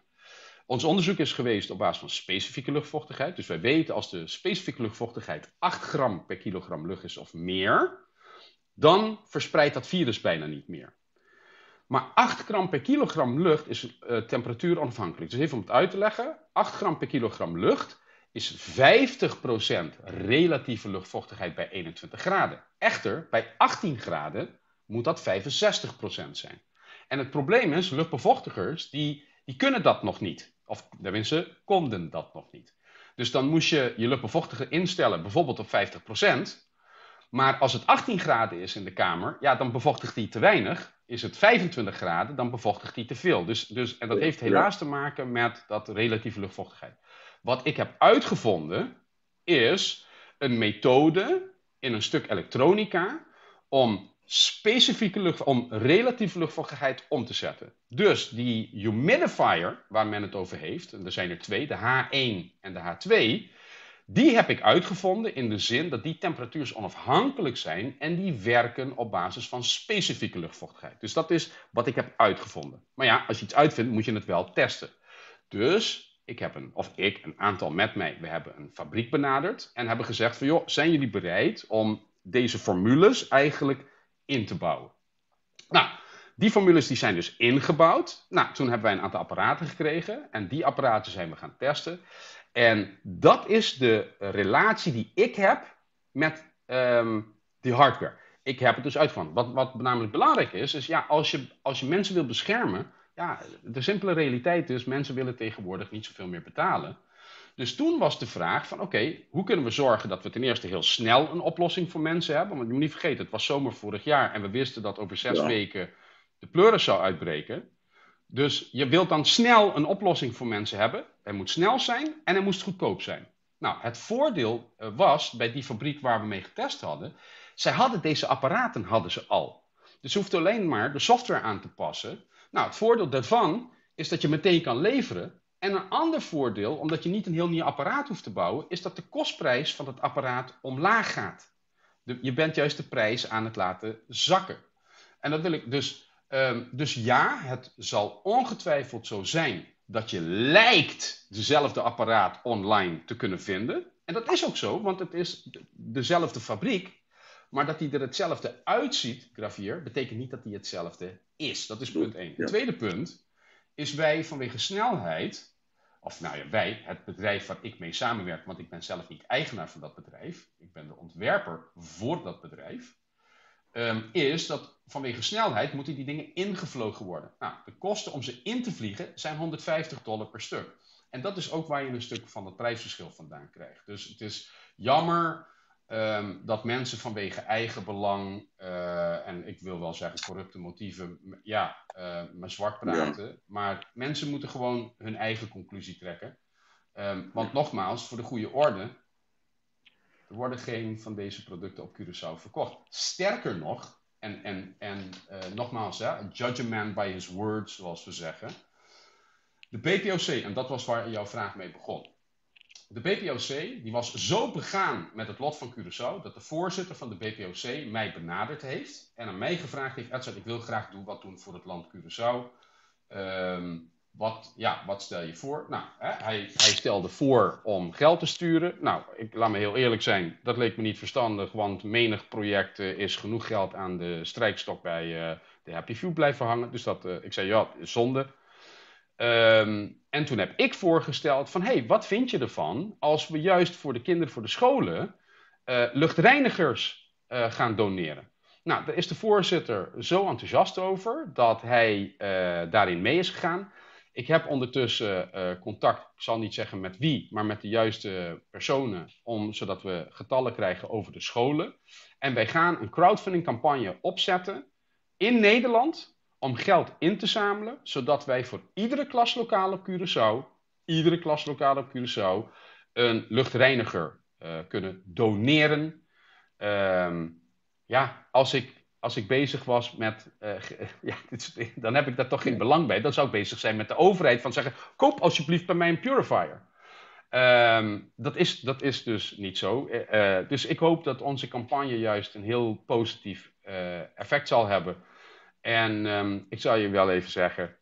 Speaker 2: Ons onderzoek is geweest op basis van specifieke luchtvochtigheid. Dus wij weten als de specifieke luchtvochtigheid 8 gram per kilogram lucht is of meer, dan verspreidt dat virus bijna niet meer. Maar 8 gram per kilogram lucht is temperatuur onafhankelijk. Dus even om het uit te leggen, 8 gram per kilogram lucht is 50% relatieve luchtvochtigheid bij 21 graden. Echter, bij 18 graden moet dat 65% zijn. En het probleem is, luchtbevochtigers die kunnen dat nog niet. Of tenminste, konden dat nog niet. Dus dan moest je luchtbevochtiger instellen, bijvoorbeeld op 50%. Maar als het 18 graden is in de kamer, ja, dan bevochtigt hij te weinig. Is het 25 graden, dan bevochtigt hij te veel. En dat heeft helaas te maken met dat relatieve luchtvochtigheid. Wat ik heb uitgevonden, is een methode in een stuk elektronica om relatieve luchtvochtigheid om te zetten. Dus die humidifier, waar men het over heeft, en er zijn er 2, de H1 en de H2... die heb ik uitgevonden in de zin dat die temperatuursonafhankelijk zijn en die werken op basis van specifieke luchtvochtigheid. Dus dat is wat ik heb uitgevonden. Maar ja, als je iets uitvindt, moet je het wel testen. Dus een aantal met mij, we hebben een fabriek benaderd en hebben gezegd van joh, zijn jullie bereid om deze formules eigenlijk in te bouwen? Nou, die formules die zijn dus ingebouwd. Nou, toen hebben wij een aantal apparaten gekregen en die apparaten zijn we gaan testen. En dat is de relatie die ik heb met die hardware. Ik heb het dus uitgevonden. Wat namelijk belangrijk is ja, als je mensen wil beschermen, ja, de simpele realiteit is, mensen willen tegenwoordig niet zoveel meer betalen. Dus toen was de vraag van oké, hoe kunnen we zorgen dat we ten eerste heel snel een oplossing voor mensen hebben? Want je moet niet vergeten, het was zomer vorig jaar en we wisten dat over 6 weken de pleuris zou uitbreken. Dus je wilt dan snel een oplossing voor mensen hebben. Hij moet snel zijn en hij moest goedkoop zijn. Nou, het voordeel was bij die fabriek waar we mee getest hadden, zij hadden deze apparaten al. Dus je hoeft alleen maar de software aan te passen. Nou, het voordeel daarvan is dat je meteen kan leveren. En een ander voordeel, omdat je niet een heel nieuw apparaat hoeft te bouwen, is dat de kostprijs van het apparaat omlaag gaat. Je bent juist de prijs aan het laten zakken. En dat wil ik dus ja, het zal ongetwijfeld zo zijn dat je lijkt dezelfde apparaat online te kunnen vinden. En dat is ook zo, want het is dezelfde fabriek. Maar dat hij er hetzelfde uitziet, Gravier, betekent niet dat hij hetzelfde is. Dat is punt 1. Het tweede punt is wij vanwege snelheid, of nou ja, wij, het bedrijf waar ik mee samenwerk, want ik ben zelf niet eigenaar van dat bedrijf. Ik ben de ontwerper voor dat bedrijf. Is dat vanwege snelheid moeten die dingen ingevlogen worden. Nou, de kosten om ze in te vliegen zijn $150 per stuk. En dat is ook waar je een stuk van het prijsverschil vandaan krijgt. Dus het is jammer dat mensen vanwege eigen belang, en ik wil wel zeggen corrupte motieven, maar zwart praten. Ja. Maar mensen moeten gewoon hun eigen conclusie trekken. Want nogmaals, voor de goede orde, er worden geen van deze producten op Curaçao verkocht. Sterker nog, nogmaals, judge a man by his words, zoals we zeggen. De BPOC, en dat was waar jouw vraag mee begon. De BPOC die was zo begaan met het lot van Curaçao dat de voorzitter van de BPOC mij benaderd heeft en aan mij gevraagd heeft: Edzard, ik wil graag wat doen voor het land Curaçao. Wat stel je voor? Nou, hij stelde voor om geld te sturen. Nou, laat me heel eerlijk zijn, dat leek me niet verstandig, want menig project is genoeg geld aan de strijkstok bij de Happy Few blijven hangen. Dus ik zei, ja, zonde. En toen heb ik voorgesteld van, hey, wat vind je ervan als we juist voor de kinderen, voor de scholen, luchtreinigers gaan doneren? Nou, daar is de voorzitter zo enthousiast over dat hij daarin mee is gegaan. Ik heb ondertussen contact, ik zal niet zeggen met wie, maar met de juiste personen, zodat we getallen krijgen over de scholen. En wij gaan een crowdfunding campagne opzetten in Nederland om geld in te zamelen, zodat wij voor iedere klaslokaal op Curaçao, een luchtreiniger kunnen doneren. Als ik bezig was met, dan heb ik daar toch geen belang bij. Dan zou ik bezig zijn met de overheid van zeggen, koop alsjeblieft bij mij een purifier. Dat is dus niet zo. Dus ik hoop dat onze campagne juist een heel positief effect zal hebben. En ik zal je wel even zeggen,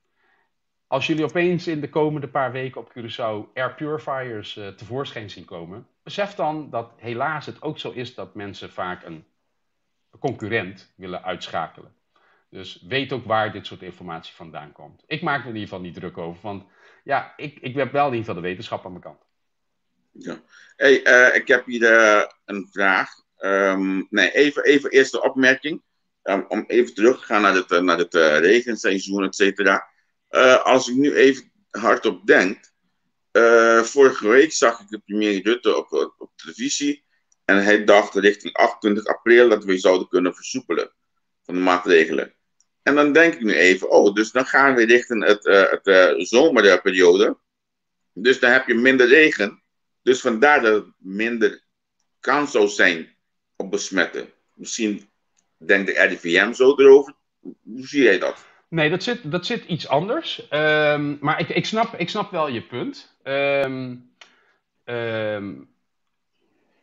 Speaker 2: als jullie opeens in de komende paar weken op Curaçao air purifiers tevoorschijn zien komen, besef dan dat helaas het ook zo is dat mensen vaak een concurrent willen uitschakelen. Dus weet ook waar dit soort informatie vandaan komt. Ik maak me in ieder geval niet druk over, want ja, ik heb wel in ieder geval de wetenschap aan mijn kant.
Speaker 1: Ja. Hey, ik heb hier een vraag. Even eerst de opmerking. Om even terug te gaan naar het regenseizoen, et cetera. Als ik nu even hardop denk. Vorige week zag ik de premier Rutte op televisie. En hij dacht richting 28 april dat we zouden kunnen versoepelen van de maatregelen. En dan denk ik nu even, dus dan gaan we richting het zomerperiode. Dus dan heb je minder regen. Dus vandaar dat het minder kans zou zijn op besmetten. Misschien denkt de RIVM zo erover. Hoe zie jij dat?
Speaker 2: Nee, dat zit iets anders. Maar ik snap wel je punt.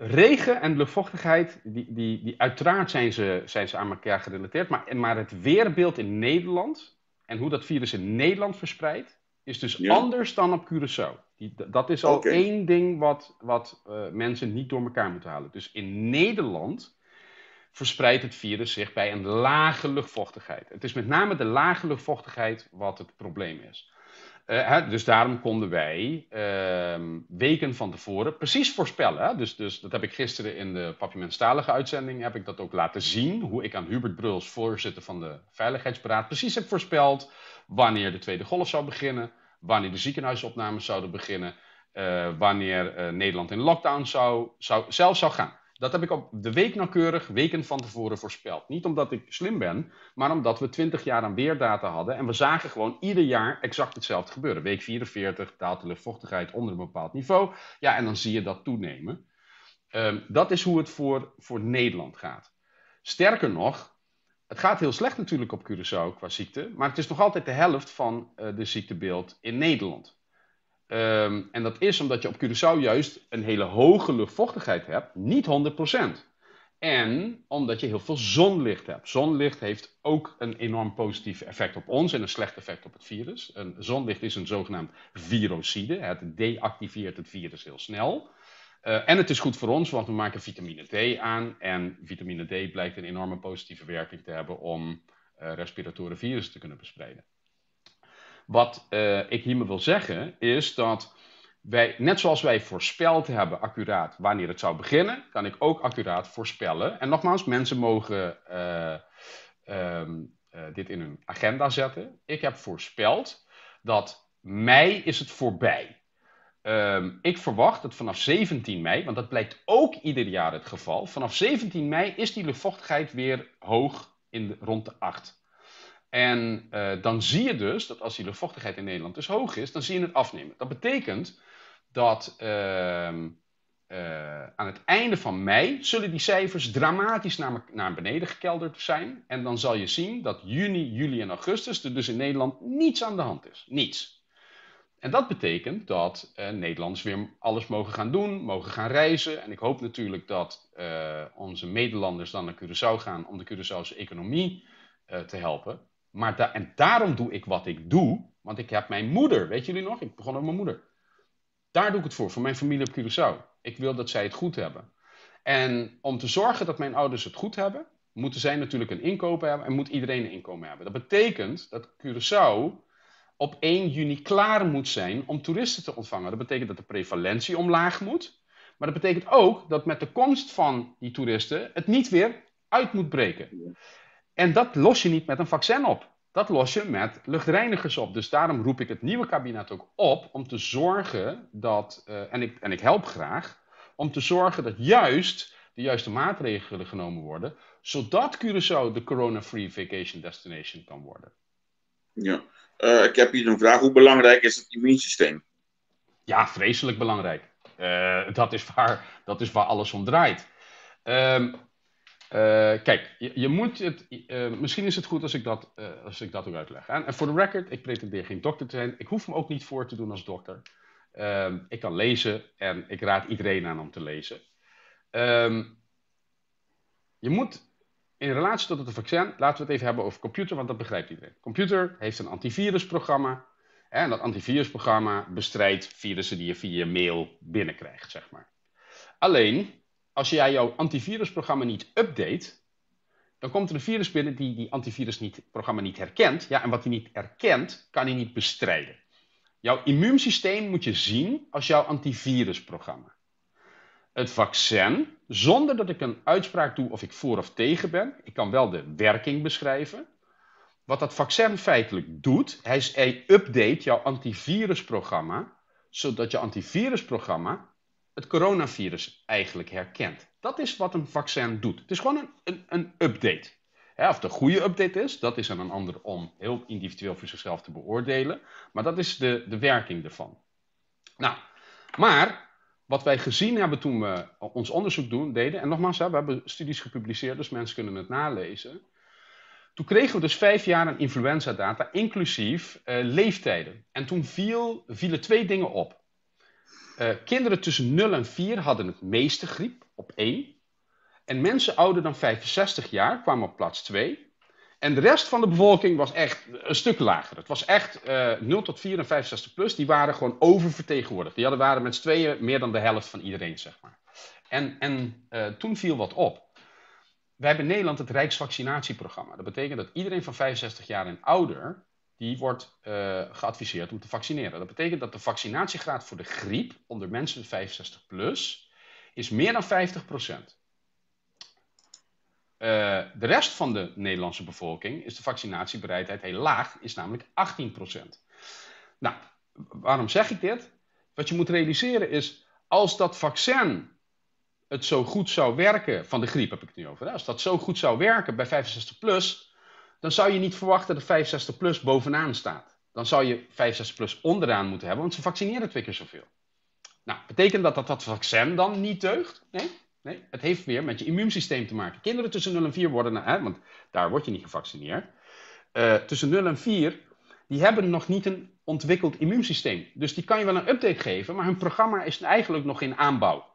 Speaker 2: Regen en luchtvochtigheid, die uiteraard zijn ze aan elkaar gerelateerd. Maar het weerbeeld in Nederland en hoe dat virus in Nederland verspreidt, is dus anders dan op Curaçao. Dat is al één ding wat mensen niet door elkaar moeten halen. Dus in Nederland verspreidt het virus zich bij een lage luchtvochtigheid. Het is met name de lage luchtvochtigheid wat het probleem is. Dus daarom konden wij weken van tevoren precies voorspellen. Hè? Dus dat heb ik gisteren in de Papiamenstalige uitzending heb ik dat ook laten zien. Hoe ik aan Hubert Bruls, voorzitter van de Veiligheidsberaad, precies heb voorspeld wanneer de tweede golf zou beginnen. Wanneer de ziekenhuisopnames zouden beginnen. Wanneer Nederland in lockdown zelf zou gaan. Dat heb ik op de week nauwkeurig, weken van tevoren voorspeld. Niet omdat ik slim ben, maar omdat we 20 jaar aan weerdata hadden. En we zagen gewoon ieder jaar exact hetzelfde gebeuren. Week 44 daalt de luchtvochtigheid onder een bepaald niveau. Ja, en dan zie je dat toenemen. Dat is hoe het voor Nederland gaat. Sterker nog, het gaat heel slecht natuurlijk op Curaçao qua ziekte. Maar het is nog altijd de helft van de ziektebeeld in Nederland. En dat is omdat je op Curaçao juist een hele hoge luchtvochtigheid hebt, niet 100%. En omdat je heel veel zonlicht hebt. Zonlicht heeft ook een enorm positief effect op ons en een slecht effect op het virus. Zonlicht is een zogenaamd virocide. Het deactiveert het virus heel snel. En het is goed voor ons, want we maken vitamine D aan. En vitamine D blijkt een enorme positieve werking te hebben om respiratoren virussen te kunnen verspreiden. Wat ik hiermee wil zeggen is dat wij, net zoals wij voorspeld hebben accuraat wanneer het zou beginnen, kan ik ook accuraat voorspellen. En nogmaals, mensen mogen dit in hun agenda zetten. Ik heb voorspeld dat mei is het voorbij. Ik verwacht dat vanaf 17 mei, want dat blijkt ook ieder jaar het geval, vanaf 17 mei is die luchtvochtigheid weer hoog rond de 8. En dan zie je dus dat als die luchtvochtigheid in Nederland dus hoog is, dan zie je het afnemen. Dat betekent dat aan het einde van mei zullen die cijfers dramatisch naar beneden gekelderd zijn. En dan zal je zien dat juni, juli en augustus er dus in Nederland niets aan de hand is. Niets. En dat betekent dat Nederlanders weer alles mogen gaan doen, mogen gaan reizen. En ik hoop natuurlijk dat onze Nederlanders dan naar Curaçao gaan om de Curaçaose economie te helpen. En daarom doe ik wat ik doe, want ik heb mijn moeder, weet jullie nog? Ik begon met mijn moeder. Daar doe ik het voor mijn familie op Curaçao. Ik wil dat zij het goed hebben. En om te zorgen dat mijn ouders het goed hebben, moeten zij natuurlijk een inkomen hebben en moet iedereen een inkomen hebben. Dat betekent dat Curaçao op 1 juni klaar moet zijn om toeristen te ontvangen. Dat betekent dat de prevalentie omlaag moet. Maar dat betekent ook dat met de komst van die toeristen het niet weer uit moet breken. En dat los je niet met een vaccin op. Dat los je met luchtreinigers op. Dus daarom roep ik het nieuwe kabinet ook op om te zorgen dat, en ik help graag, om te zorgen dat juist de juiste maatregelen genomen worden, zodat Curaçao de corona-free vacation destination kan worden.
Speaker 1: Ja. Ik heb hier een vraag. Hoe belangrijk is het immuunsysteem?
Speaker 2: Ja, vreselijk belangrijk. Dat is waar alles om draait. Kijk, je moet het. Misschien is het goed als ik dat ook uitleg. En voor de record, ik pretendeer geen dokter te zijn. Ik hoef me ook niet voor te doen als dokter. Ik kan lezen en ik raad iedereen aan om te lezen. Je moet in relatie tot het vaccin, laten we het even hebben over computer, want dat begrijpt iedereen. Computer heeft een antivirusprogramma. En dat antivirusprogramma bestrijdt virussen die je via je mail binnenkrijgt, zeg maar. Alleen, als jij jouw antivirusprogramma niet update, dan komt er een virus binnen die antivirusprogramma niet herkent. Ja, en wat hij niet herkent, kan hij niet bestrijden. Jouw immuunsysteem moet je zien als jouw antivirusprogramma. Het vaccin, zonder dat ik een uitspraak doe of ik voor of tegen ben, ik kan wel de werking beschrijven. Wat dat vaccin feitelijk doet, hij update jouw antivirusprogramma, zodat je antivirusprogramma het coronavirus eigenlijk herkent. Dat is wat een vaccin doet. Het is gewoon een update. Of het een goede update is, dat is aan een ander om heel individueel voor zichzelf te beoordelen. Maar dat is de werking ervan. Nou, maar wat wij gezien hebben toen we ons onderzoek deden, en nogmaals, we hebben studies gepubliceerd, dus mensen kunnen het nalezen. Toen kregen we dus 5 jaar aan influenza-data, inclusief leeftijden. En toen vielen 2 dingen op. Kinderen tussen 0 en 4 hadden het meeste griep, op 1. En mensen ouder dan 65 jaar kwamen op plaats 2. En de rest van de bevolking was echt een stuk lager. Het was echt 0 tot 4 en 65 plus, die waren gewoon oververtegenwoordigd. Die waren met z'n tweeën meer dan de helft van iedereen, zeg maar. En toen viel wat op. Wij hebben in Nederland het Rijksvaccinatieprogramma. Dat betekent dat iedereen van 65 jaar en ouder, die wordt geadviseerd om te vaccineren. Dat betekent dat de vaccinatiegraad voor de griep onder mensen 65 plus is meer dan 50%. De rest van de Nederlandse bevolking is de vaccinatiebereidheid heel laag, is namelijk 18%. Nou, waarom zeg ik dit? Wat je moet realiseren is, als dat vaccin het zo goed zou werken, van de griep heb ik het nu over, als dat zo goed zou werken bij 65 plus, dan zou je niet verwachten dat 65 plus bovenaan staat. Dan zou je 65 plus onderaan moeten hebben, want ze vaccineren 2 keer zoveel. Nou, betekent dat vaccin dan niet deugt? Nee, het heeft weer met je immuunsysteem te maken. Kinderen tussen 0 en 4 worden, want daar word je niet gevaccineerd. Tussen 0 en 4, die hebben nog niet een ontwikkeld immuunsysteem. Dus die kan je wel een update geven, maar hun programma is eigenlijk nog in aanbouw.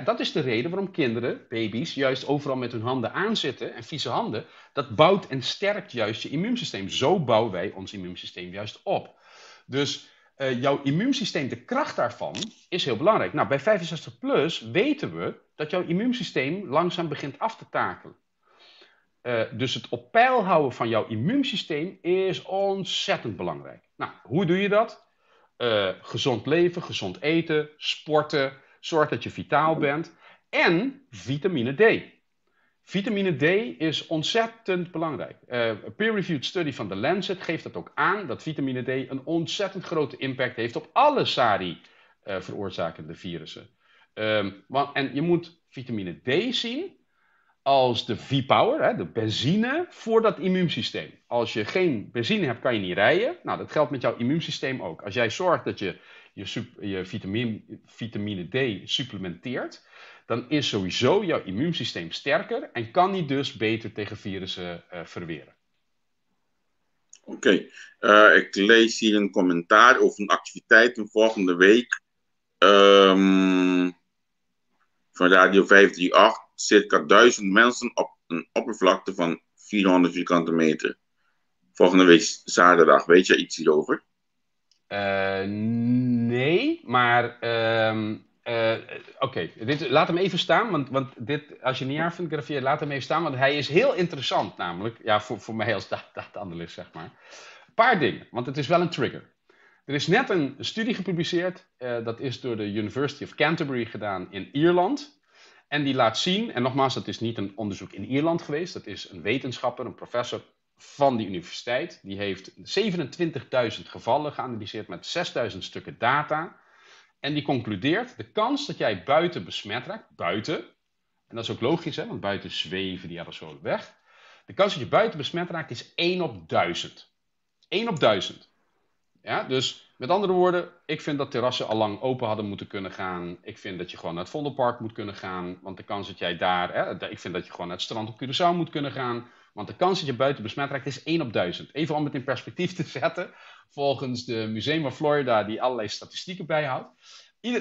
Speaker 2: Dat is de reden waarom kinderen, baby's, juist overal met hun handen aanzitten en vieze handen. Dat bouwt en sterkt juist je immuunsysteem. Zo bouwen wij ons immuunsysteem juist op. Dus jouw immuunsysteem, de kracht daarvan, is heel belangrijk. Nou, bij 65 plus weten we dat jouw immuunsysteem langzaam begint af te takelen. Dus het op peil houden van jouw immuunsysteem is ontzettend belangrijk. Nou, hoe doe je dat? Gezond leven, gezond eten, sporten, zorg dat je vitaal bent en vitamine D. Vitamine D is ontzettend belangrijk. Een peer-reviewed study van The Lancet geeft dat ook aan, dat vitamine D een ontzettend grote impact heeft op alle SARI-veroorzakende virussen. En je moet vitamine D zien als de V-power, de benzine voor dat immuunsysteem. Als je geen benzine hebt, kan je niet rijden. Nou, dat geldt met jouw immuunsysteem ook. Als jij zorgt dat je vitamine D supplementeert, dan is sowieso jouw immuunsysteem sterker en kan die dus beter tegen virussen verweren.
Speaker 1: Oké. Ik lees hier een commentaar over een activiteit van volgende week. Van Radio 538. Circa 1000 mensen op een oppervlakte van 400 vierkante meter. Volgende week zaterdag. Weet je iets hierover?
Speaker 2: Nee, maar oké. Laat hem even staan, want dit, als je niet jaar fotografeert, laat hem even staan, want hij is heel interessant namelijk, ja, voor mij als data-analyst, zeg maar. Een paar dingen, want het is wel een trigger. Er is net een studie gepubliceerd, dat is door de University of Canterbury gedaan in Ierland. En die laat zien, en nogmaals, dat is niet een onderzoek in Ierland geweest, dat is een wetenschapper, een professor van die universiteit. Die heeft 27.000 gevallen geanalyseerd met 6.000 stukken data. En die concludeert, de kans dat jij buiten besmet raakt, buiten, en dat is ook logisch, hè, want buiten zweven die aerosolen weg. De kans dat je buiten besmet raakt is 1 op 1000. 1 op 1000. Ja, dus met andere woorden, ik vind dat terrassen al lang open hadden moeten kunnen gaan. Ik vind dat je gewoon naar het Vondelpark moet kunnen gaan. Want de kans dat jij daar, ik vind dat je gewoon naar het strand op Curaçao moet kunnen gaan. Want de kans dat je buiten besmet raakt is 1 op 1000. Even om het in perspectief te zetten. Volgens de Museum of Florida, die allerlei statistieken bijhoudt.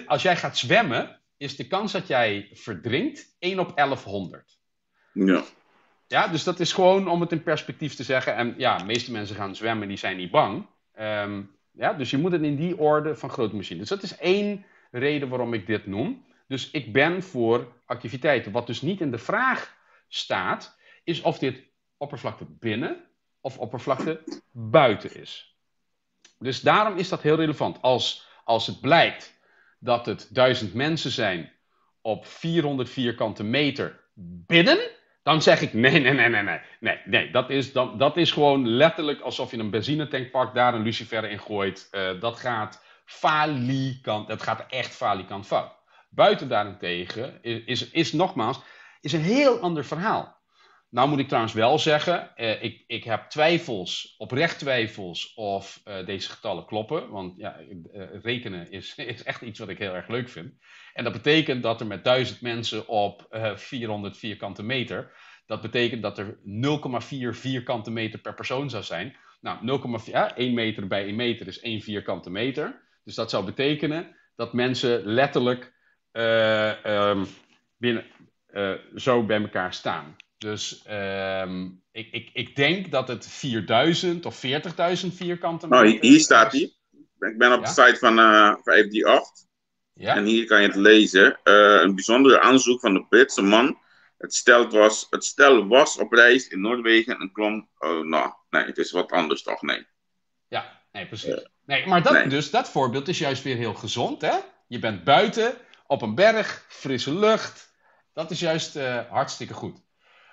Speaker 2: Als jij gaat zwemmen, is de kans dat jij verdrinkt 1 op 1100.
Speaker 1: Ja.
Speaker 2: Ja, dus dat is gewoon om het in perspectief te zeggen. En ja, de meeste mensen gaan zwemmen, die zijn niet bang. Ja, dus je moet het in die orde van grootte zien. Dus dat is één reden waarom ik dit noem. Dus ik ben voor activiteiten. Wat dus niet in de vraag staat, is of dit oppervlakte binnen of oppervlakte buiten is. Dus daarom is dat heel relevant. Als het blijkt dat het 1000 mensen op 400 vierkante meter binnen, dan zeg ik nee. Dat is gewoon letterlijk alsof je een benzinetank pakt, daar een lucifer in gooit. Dat gaat echt falikant fout. Buiten daarentegen is nogmaals een heel ander verhaal. Nou moet ik trouwens wel zeggen, ik heb oprecht twijfels of deze getallen kloppen. Want ja, rekenen is echt iets wat ik heel erg leuk vind. En dat betekent dat er met 1000 mensen op 400 vierkante meter, dat betekent dat er 0,4 vierkante meter per persoon zou zijn. Nou, 1 meter bij 1 meter is 1 vierkante meter. Dus dat zou betekenen dat mensen letterlijk zo bij elkaar staan. Dus ik denk dat het 4000 of 40.000 vierkante meter...
Speaker 1: Nou, hier staat hij. Ik ben op de site van 538. Ja? En hier kan je het lezen. Een bijzonder aanzoek van de Britse man. Het stel was op reis in Noorwegen en klom... nee, het is wat anders toch? Nee.
Speaker 2: Ja, nee, precies. Nee, maar dat voorbeeld is juist weer heel gezond, hè? Je bent buiten, op een berg, frisse lucht. Dat is juist hartstikke goed.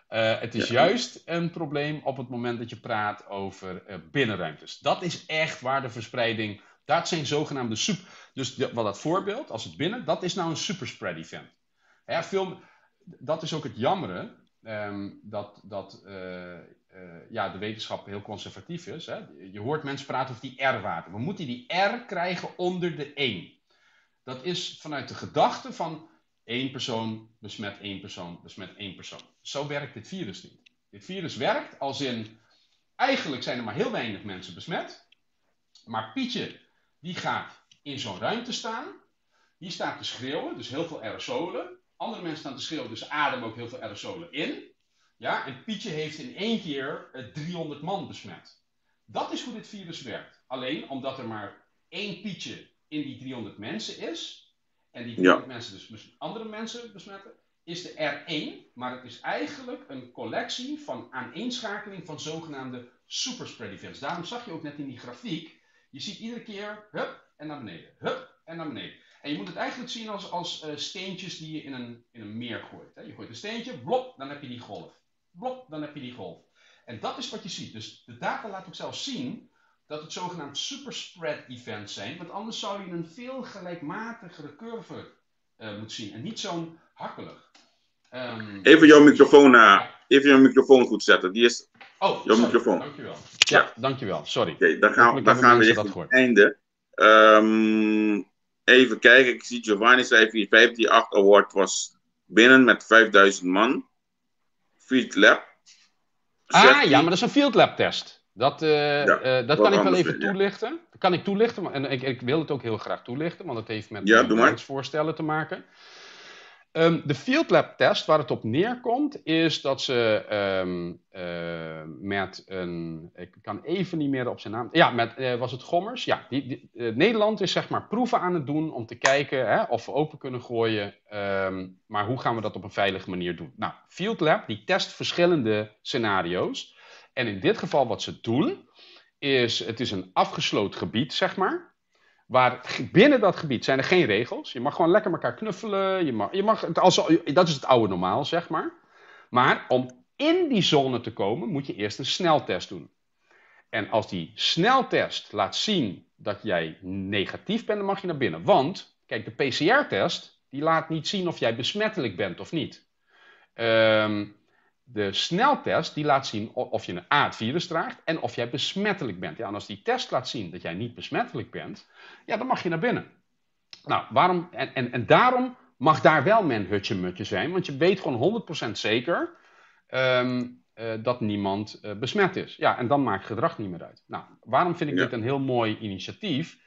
Speaker 2: Het is juist een probleem op het moment dat je praat over binnenruimtes. Dat is echt waar de verspreiding... Dat zijn zogenaamde Dus wat dat voorbeeld, als het binnen, dat is nou een superspread event. Ja, dat is ook het jammere, dat de wetenschap heel conservatief is. Hè? Je hoort mensen praten over die R-waarde. We moeten die R krijgen onder de 1. Dat is vanuit de gedachte van 1 persoon besmet 1 persoon besmet 1 persoon. Zo werkt dit virus niet. Dit virus werkt als in, eigenlijk zijn er maar heel weinig mensen besmet. Maar Pietje, die gaat in zo'n ruimte staan. Die staat te schreeuwen, dus heel veel aerosolen. Andere mensen staan te schreeuwen, dus ademen ook heel veel aerosolen in. Ja, en Pietje heeft in 1 keer 300 man besmet. Dat is hoe dit virus werkt. Alleen omdat er maar 1 Pietje in die 300 mensen is, en die 300 mensen dus andere mensen besmetten, is de R1, maar het is eigenlijk een collectie van aaneenschakeling van zogenaamde superspread events. Daarom zag je ook net in die grafiek, je ziet iedere keer hup en naar beneden, hup en naar beneden. En je moet het eigenlijk zien als steentjes die je in een meer gooit. Hè. Je gooit een steentje, blop, dan heb je die golf. Blop, dan heb je die golf. En dat is wat je ziet. Dus de data laat ook zelfs zien dat het zogenaamd superspread events zijn. Want anders zou je een veel gelijkmatigere curve moeten zien. En niet zo'n hakkelig.
Speaker 1: Even jouw microfoon goed zetten. Die is jouw microfoon.
Speaker 2: Dankjewel. Ja, dankjewel. Sorry.
Speaker 1: Oké, dan gaan we richting het einde. Even kijken. Ik zie Giovanni zei 538 Award was binnen met 5000 man. Field Lab.
Speaker 2: Ja, maar dat is een Field Lab test. Dat
Speaker 1: wat
Speaker 2: kan ik wel
Speaker 1: anders
Speaker 2: even
Speaker 1: weer, ja.
Speaker 2: toelichten. Dat kan ik toelichten, en ik wil het ook heel graag toelichten, want het heeft met
Speaker 1: Ja, doe maar.
Speaker 2: beleidsvoorstellen te maken. De Field Lab test, waar het op neerkomt, is dat ze met een... Ik kan even niet meer op zijn naam... Ja, was het Gommers? Ja, Nederland is zeg maar proeven aan het doen om te kijken of we open kunnen gooien. Maar hoe gaan we dat op een veilige manier doen? Nou, Field Lab die test verschillende scenario's. En in dit geval wat ze doen, het is een afgesloten gebied, zeg maar. Waar binnen dat gebied zijn er geen regels. Je mag gewoon lekker elkaar knuffelen. Dat is het oude normaal, zeg maar. Maar om in die zone te komen, moet je eerst een sneltest doen. En als die sneltest laat zien dat jij negatief bent, dan mag je naar binnen. Want, kijk, de PCR-test, die laat niet zien of jij besmettelijk bent of niet. De sneltest, die laat zien of je het virus draagt en of jij besmettelijk bent. Ja, en als die test laat zien dat jij niet besmettelijk bent, ja, dan mag je naar binnen. Nou, waarom? En daarom mag daar wel mijn hutje-mutje zijn, want je weet gewoon 100% zeker dat niemand besmet is. Ja, en dan maakt gedrag niet meer uit. Nou, waarom vind ik dit een heel mooi initiatief?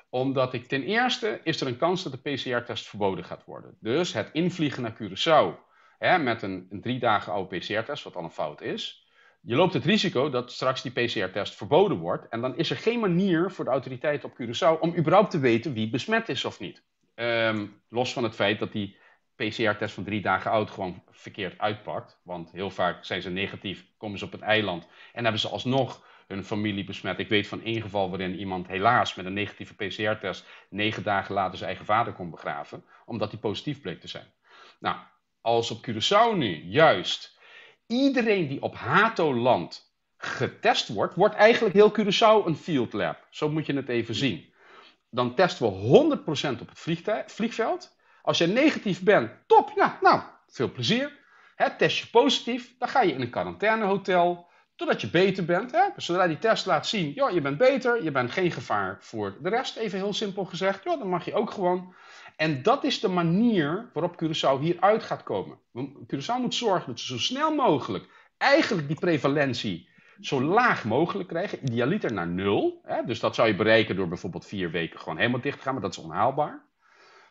Speaker 2: Omdat ten eerste is er een kans dat de PCR-test verboden gaat worden. Dus het invliegen naar Curaçao met een 3 dagen oude PCR-test, wat al een fout is. Je loopt het risico dat straks die PCR-test verboden wordt. En dan is er geen manier voor de autoriteiten op Curaçao om überhaupt te weten wie besmet is of niet. Los van het feit dat die PCR-test van 3 dagen oud gewoon verkeerd uitpakt. Want heel vaak zijn ze negatief, komen ze op het eiland en hebben ze alsnog hun familie besmet. Ik weet van 1 geval waarin iemand helaas met een negatieve PCR-test 9 dagen later zijn eigen vader kon begraven, omdat hij positief bleek te zijn. Nou, als op Curaçao nu juist iedereen die op Hato landt getest wordt, wordt eigenlijk heel Curaçao een field lab. Zo moet je het even zien. Dan testen we 100% op het vliegveld. Als je negatief bent, top, ja, nou, veel plezier. Test je positief, dan ga je in een quarantainehotel, totdat je beter bent. Dus zodra die test laat zien, joh, je bent beter, je bent geen gevaar voor de rest, even heel simpel gezegd, joh, dan mag je ook gewoon. En dat is de manier waarop Curaçao hieruit gaat komen. Curaçao moet zorgen dat ze zo snel mogelijk eigenlijk die prevalentie zo laag mogelijk krijgen. Idealiter naar 0. Dus dat zou je bereiken door bijvoorbeeld 4 weken gewoon helemaal dicht te gaan. Maar dat is onhaalbaar.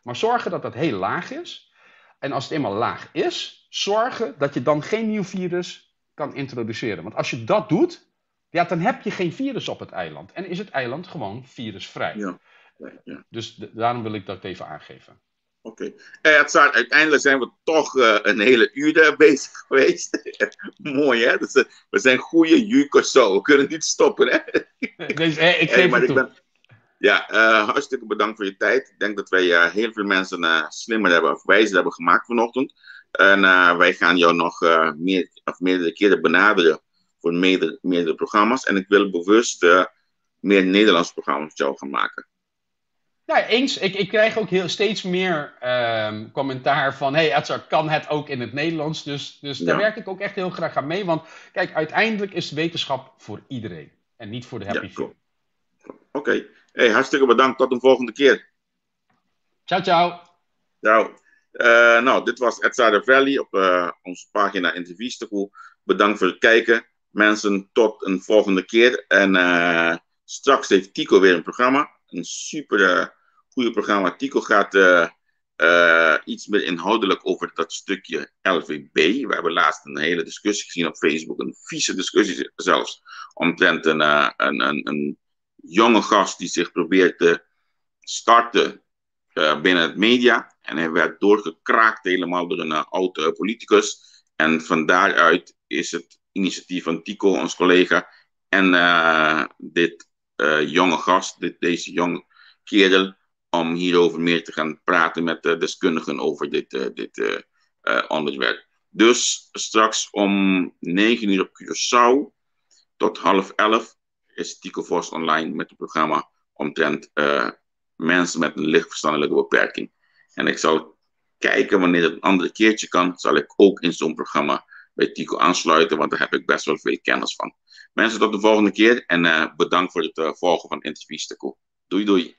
Speaker 2: Maar zorgen dat dat heel laag is. En als het eenmaal laag is, zorgen dat je dan geen nieuw virus kan introduceren. Want als je dat doet, ja, dan heb je geen virus op het eiland. En is het eiland gewoon virusvrij.
Speaker 1: Ja.
Speaker 2: Dus daarom wil ik dat even aangeven.
Speaker 1: Oké. Uiteindelijk zijn we toch een hele uur bezig geweest. Mooi, hè? Dus, we zijn goede Juko's zo. We kunnen niet stoppen, hè?
Speaker 2: Ik geef het toe.
Speaker 1: Hartstikke bedankt voor je tijd. Ik denk dat wij heel veel mensen slimmer of wijzer hebben gemaakt vanochtend. En wij gaan jou nog meerdere keren benaderen voor meerdere programma's. En ik wil bewust meer Nederlandse programma's met jou gaan maken.
Speaker 2: Ja, eens. Ik krijg ook steeds meer commentaar van... Hey, Edzard, kan het ook in het Nederlands? Dus daar werk ik ook echt heel graag aan mee. Want kijk, uiteindelijk is wetenschap voor iedereen. En niet voor de happy few.
Speaker 1: Oké. Hey, hartstikke bedankt. Tot een volgende keer.
Speaker 2: Ciao, ciao.
Speaker 1: Ciao. Dit was Edzard Valley op onze pagina Interviestegoe. Bedankt voor het kijken. Mensen, tot een volgende keer. En straks heeft Tico weer een programma. Een super goede programma. Tico gaat iets meer inhoudelijk over dat stukje LVB. We hebben laatst een hele discussie gezien op Facebook. Een vieze discussie zelfs. Omtrent een jonge gast die zich probeert te starten binnen het media. En hij werd doorgekraakt helemaal door een oude politicus. En van daaruit is het initiatief van Tico, ons collega, en dit jonge gast, deze jonge kerel, om hierover meer te gaan praten met deskundigen over dit onderwerp. Dus straks om 9 uur op Curaçao tot 10:30 is Tico Vos online met het programma omtrent mensen met een licht verstandelijke beperking. En ik zal kijken wanneer het een andere keertje kan, zal ik ook in zo'n programma bij Tico aansluiten, want daar heb ik best wel veel kennis van. Mensen, tot de volgende keer en bedankt voor het volgen van Interviestegoe. Doei doei.